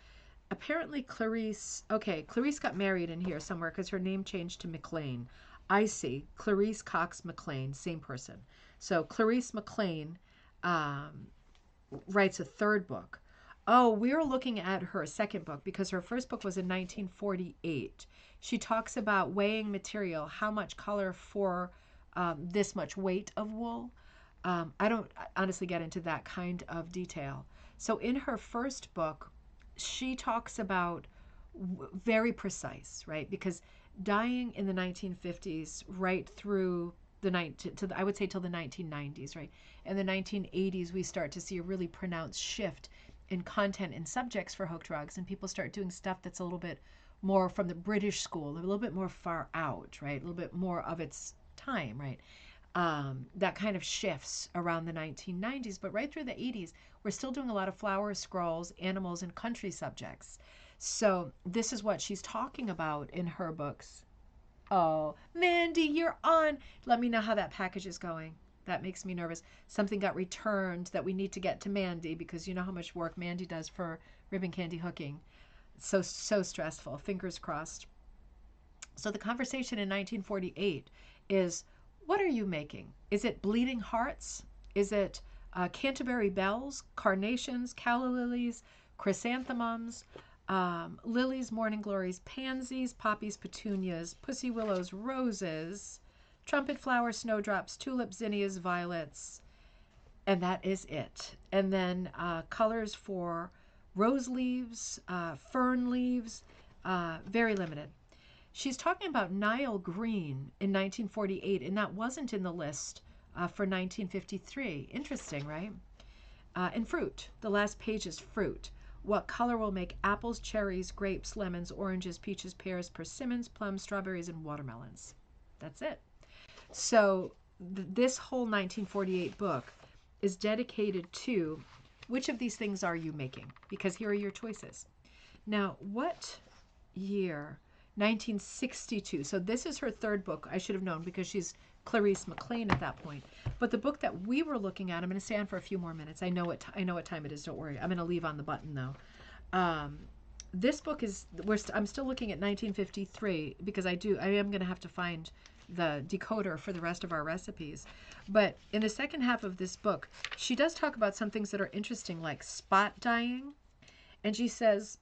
Speaker 1: Apparently Clarice got married in here somewhere because her name changed to McLean. I see. Clarice Cox McLean, same person. So Clarice McLean writes a third book. Oh, we're looking at her second book because her first book was in 1948. She talks about weighing material, how much color for this much weight of wool. I don't honestly get into that kind of detail. So in her first book, she talks about very precise, right? Because dyeing in the 1950s right through I would say till the 1990s, right? In the 1980s, we start to see a really pronounced shift in content and subjects for hooked rugs, and people start doing stuff that's a little bit more from the British school, a little bit more far out, right? A little bit more of its time, right? That kind of shifts around the 1990s, but right through the 80s, we're still doing a lot of flowers, scrolls, animals, and country subjects. So this is what she's talking about in her books. Oh, Mandy, you're on. Let me know how that package is going. That makes me nervous. Something got returned that we need to get to Mandy because you know how much work Mandy does for ribbon candy hooking. So stressful. Fingers crossed. So the conversation in 1948 is, what are you making? Is it bleeding hearts? Is it Canterbury bells, carnations, calla lilies, chrysanthemums, lilies, morning glories, pansies, poppies, petunias, pussy willows, roses, trumpet flowers, snowdrops, tulips, zinnias, violets, and that is it. And then colors for rose leaves, fern leaves, very limited. She's talking about Nile green in 1948, and that wasn't in the list for 1953. Interesting, right? And fruit. The last page is fruit. What color will make apples, cherries, grapes, lemons, oranges, peaches, pears, persimmons, plums, strawberries, and watermelons? That's it. So this whole 1948 book is dedicated to which of these things are you making? Because here are your choices. Now, what year? 1962. So this is her third book. I should have known because she's Clarice McLean at that point. But the book that we were looking at, I'm going to stay on for a few more minutes. I know what time it is. Don't worry. I'm going to leave on the button though. This book is I'm still looking at 1953 because I am going to have to find the decoder for the rest of our recipes. But in the second half of this book, she does talk about some things that are interesting, like spot dyeing. And she says,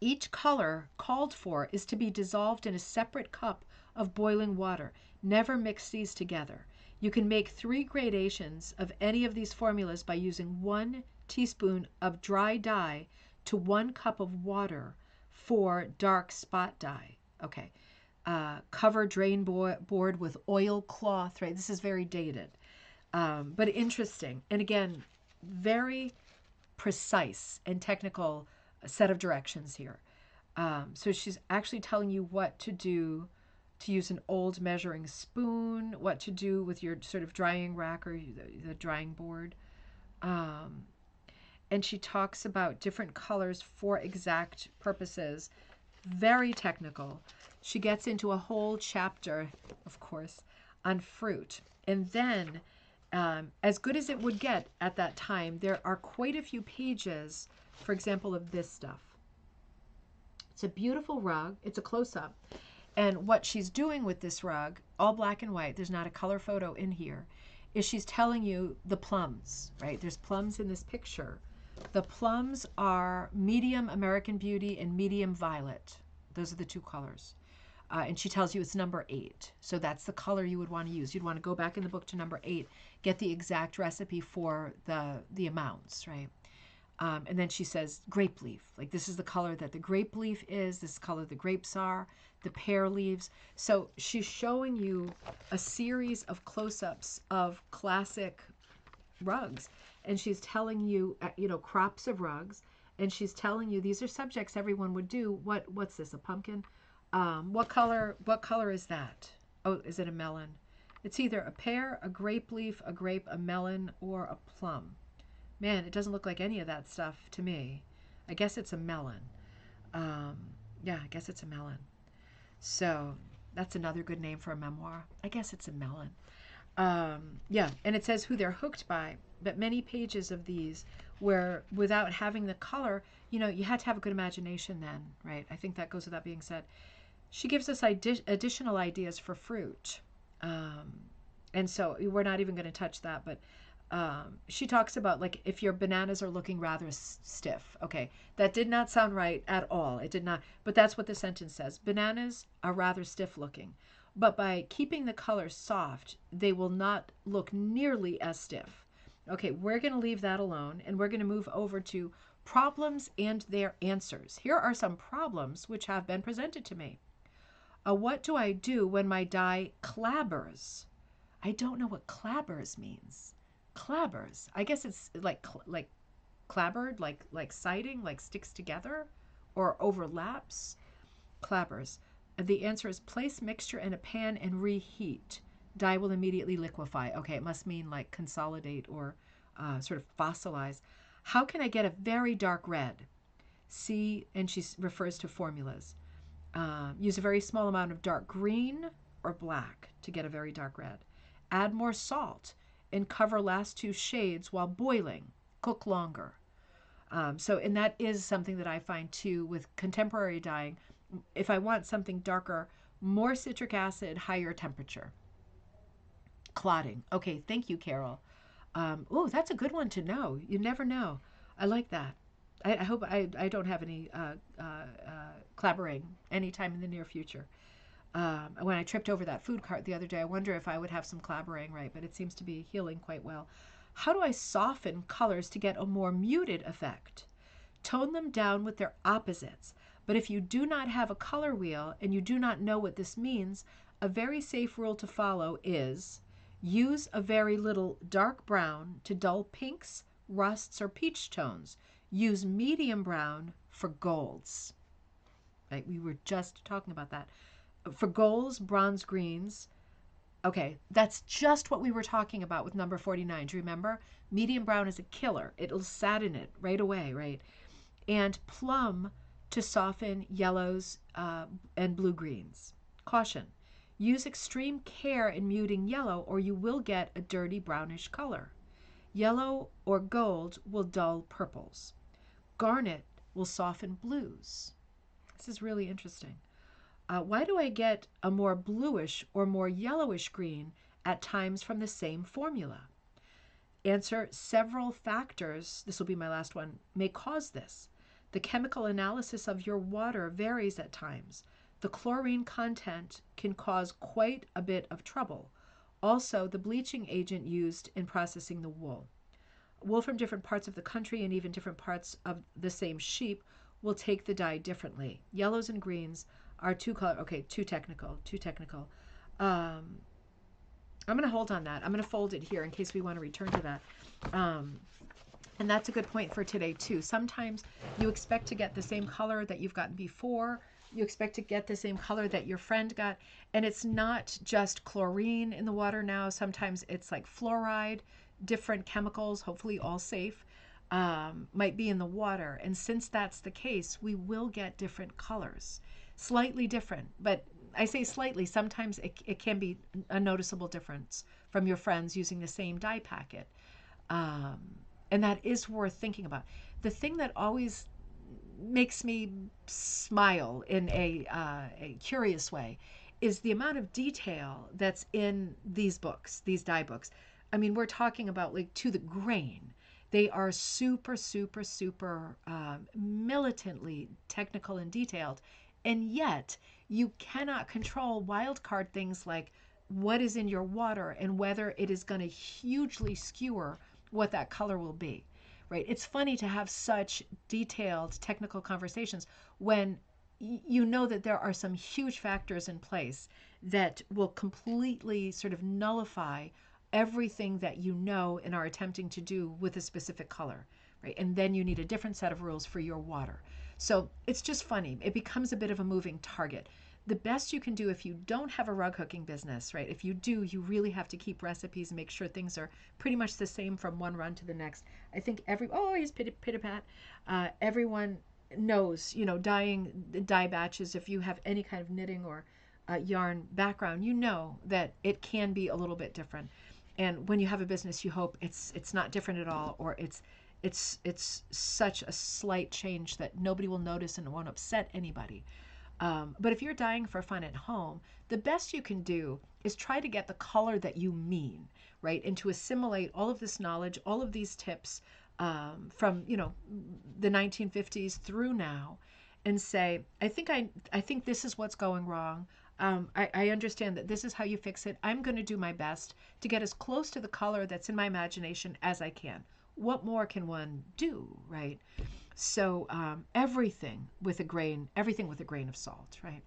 Speaker 1: each color called for is to be dissolved in a separate cup of boiling water. Never mix these together. You can make 3 gradations of any of these formulas by using 1 teaspoon of dry dye to 1 cup of water for dark spot dye. Okay. Cover drain board with oilcloth, right? This is very dated. But interesting. And again, very precise and technical set of directions here. So she's actually telling you what to do to use an old measuring spoon, what to do with your sort of drying rack or the drying board. Um, and she talks about different colors for exact purposes. Very technical. She gets into a whole chapter, of course, on fruit. And then, as good as it would get at that time, there are quite a few pages, for example, of this stuff. It's a beautiful rug. It's a close-up. And what she's doing with this rug, all black and white, there's not a color photo in here, is she's telling you the plums, right? There's plums in this picture. The plums are medium American Beauty and medium violet. Those are the two colors. And she tells you it's number 8. So that's the color you would want to use. You'd want to go back in the book to number 8, get the exact recipe for the amounts, right? And then she says grape leaf. Like this is the color that the grape leaf is. This is the color the grapes are, the pear leaves. So she's showing you a series of close-ups of classic rugs. And she's telling you, crops of rugs. And she's telling you these are subjects everyone would do. What's this, a pumpkin? What color is that? Oh, is it a melon? It's either a pear, a grape leaf, a grape, a melon, or a plum. Man, it doesn't look like any of that stuff to me. I guess it's a melon. Yeah, I guess it's a melon. So that's another good name for a memoir. I guess it's a melon. Yeah, and it says who they're hooked by. But many pages of these where without having the color, you had to have a good imagination then, right? I think that goes without being said. She gives us additional ideas for fruit. And so we're not even going to touch that, but she talks about like if your bananas are looking rather stiff. Okay, that did not sound right at all. It did not, but that's what the sentence says. Bananas are rather stiff looking, but by keeping the color soft, they will not look nearly as stiff. Okay, we're going to leave that alone, and we're going to move over to problems and their answers. Here are some problems which have been presented to me. What do I do when my dye clabbers? I don't know what clabbers means. Clabbers. I guess it's like clabbered, like siding, like sticks together or overlaps. Clabbers. The answer is place mixture in a pan and reheat. Dye will immediately liquefy. Okay, it must mean like consolidate or sort of fossilize. How can I get a very dark red? See, and she refers to formulas. Use a very small amount of dark green or black to get a very dark red. Add more salt and cover last 2 shades while boiling. Cook longer. And that is something that I find too with contemporary dyeing. If I want something darker, more citric acid, higher temperature. Clotting. Okay, thank you, Carol. Oh, that's a good one to know. You never know. I like that. I hope I don't have any clabbering anytime in the near future. When I tripped over that food cart the other day, I wonder if I would have some clabbering, right? But it seems to be healing quite well. How do I soften colors to get a more muted effect? Tone them down with their opposites. But if you do not have a color wheel and you do not know what this means, a very safe rule to follow is use a very little dark brown to dull pinks, rusts, or peach tones. Use medium brown for golds. Right? We were just talking about that. For golds, bronze greens. Okay, that's just what we were talking about with number 49. Do you remember? Medium brown is a killer. It'll sadden it right away, right? And plum to soften yellows and blue-greens. Caution. Use extreme care in muting yellow or you will get a dirty brownish color. Yellow or gold will dull purples. Garnet will soften blues. This is really interesting. Why do I get a more bluish or more yellowish green at times from the same formula? Answer, several factors, this will be my last one, may cause this. The chemical analysis of your water varies at times. The chlorine content can cause quite a bit of trouble. Also, the bleaching agent used in processing the wool. Wool from different parts of the country and even different parts of the same sheep will take the dye differently. Yellows and greens are too technical. I'm going to hold on that. I'm going to fold it here in case we want to return to that. And that's a good point for today too. Sometimes you expect to get the same color that you've gotten before. You expect to get the same color that your friend got. And it's not just chlorine in the water now. Sometimes it's like fluoride, different chemicals, hopefully all safe, might be in the water. And since that's the case, we will get different colors, slightly different. But I say slightly, sometimes it can be a noticeable difference from your friends using the same dye packet. Um, and that is worth thinking about. The thing that always makes me smile in a curious way is the amount of detail that's in these books, these dye books. I mean, we're talking about like to the grain. They are super, super, super militantly technical and detailed. And yet, you cannot control wild card things like what is in your water and whether it is going to hugely skewer what that color will be, right? It's funny to have such detailed technical conversations when you know that there are some huge factors in place that will completely sort of nullify everything that you know and are attempting to do with a specific color, right? And then you need a different set of rules for your water. So it's just funny. It becomes a bit of a moving target. The best you can do if you don't have a rug hooking business, right? If you do, you really have to keep recipes and make sure things are pretty much the same from one run to the next. I think he's pitter-pat. Everyone knows, dyeing dye batches, if you have any kind of knitting or yarn background, you know that it can be a little bit different. And when you have a business, you hope it's not different at all, or it's such a slight change that nobody will notice and it won't upset anybody. But if you're dyeing for fun at home, the best you can do is try to get the color that you mean, right? And to assimilate all of this knowledge, all of these tips from the 1950s through now, and say, I think this is what's going wrong. I understand that this is how you fix it. I'm going to do my best to get as close to the color that's in my imagination as I can. What more can one do, right? So everything with a grain of salt, right?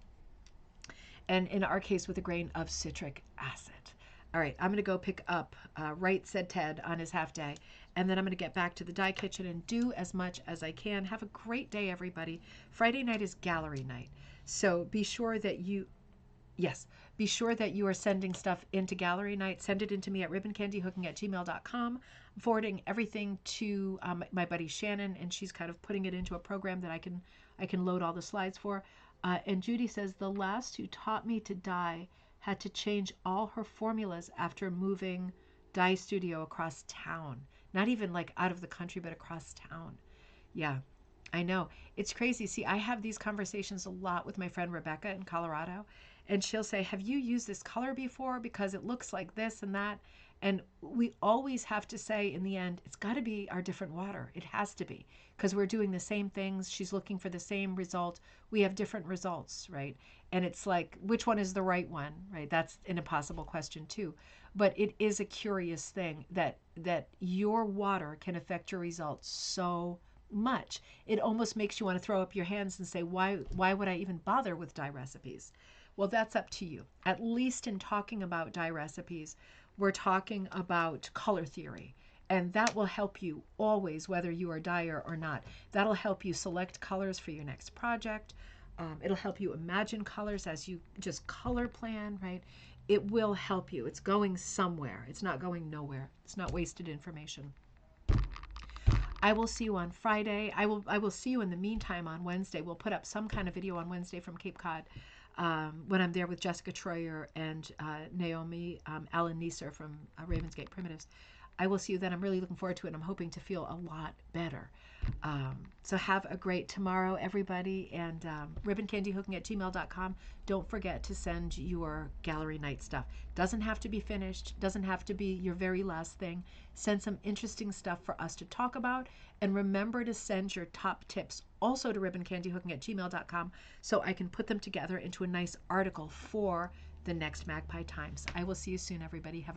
Speaker 1: And in our case, with a grain of citric acid. All right, I'm going to go pick up Right Said Ted on his half day, and then I'm going to get back to the dye kitchen and do as much as I can. Have a great day, everybody. Friday night is gallery night, so be sure that you are sending stuff into gallery night. Send it into me at ribboncandyhooking@gmail.com. I'm forwarding everything to my buddy Shannon, and she's kind of putting it into a program that I can load all the slides for. And Judy says, the last who taught me to dye had to change all her formulas after moving dye studio across town. Not even like out of the country, but across town. Yeah, I know. It's crazy. See, I have these conversations a lot with my friend Rebecca in Colorado. And she'll say, have you used this color before? Because it looks like this and that. And we always have to say in the end, it's got to be our different water. It has to be, because we're doing the same things. She's looking for the same result. We have different results, right? And it's like, which one is the right one, right? That's an impossible question too. But it is a curious thing that your water can affect your results so much. It almost makes you want to throw up your hands and say, why would I even bother with dye recipes? Well, that's up to you. At least in talking about dye recipes, we're talking about color theory. And that will help you always, whether you are a dyer or not. That'll help you select colors for your next project. It'll help you imagine colors as you just color plan, right? It will help you. It's going somewhere. It's not going nowhere. It's not wasted information. I will see you on Friday. I will see you in the meantime on Wednesday. We'll put up some kind of video on Wednesday from Cape Cod. When I'm there with Jessica Troyer and Naomi Alan Neeser from Ravensgate Primitives. I will see you then. I'm really looking forward to it. I'm hoping to feel a lot better. So have a great tomorrow, everybody. And ribboncandyhooking@gmail.com. Don't forget to send your gallery night stuff. Doesn't have to be finished. Doesn't have to be your very last thing. Send some interesting stuff for us to talk about. And remember to send your top tips also to ribboncandyhooking@gmail.com so I can put them together into a nice article for the next Magpie Times. I will see you soon, everybody. Have a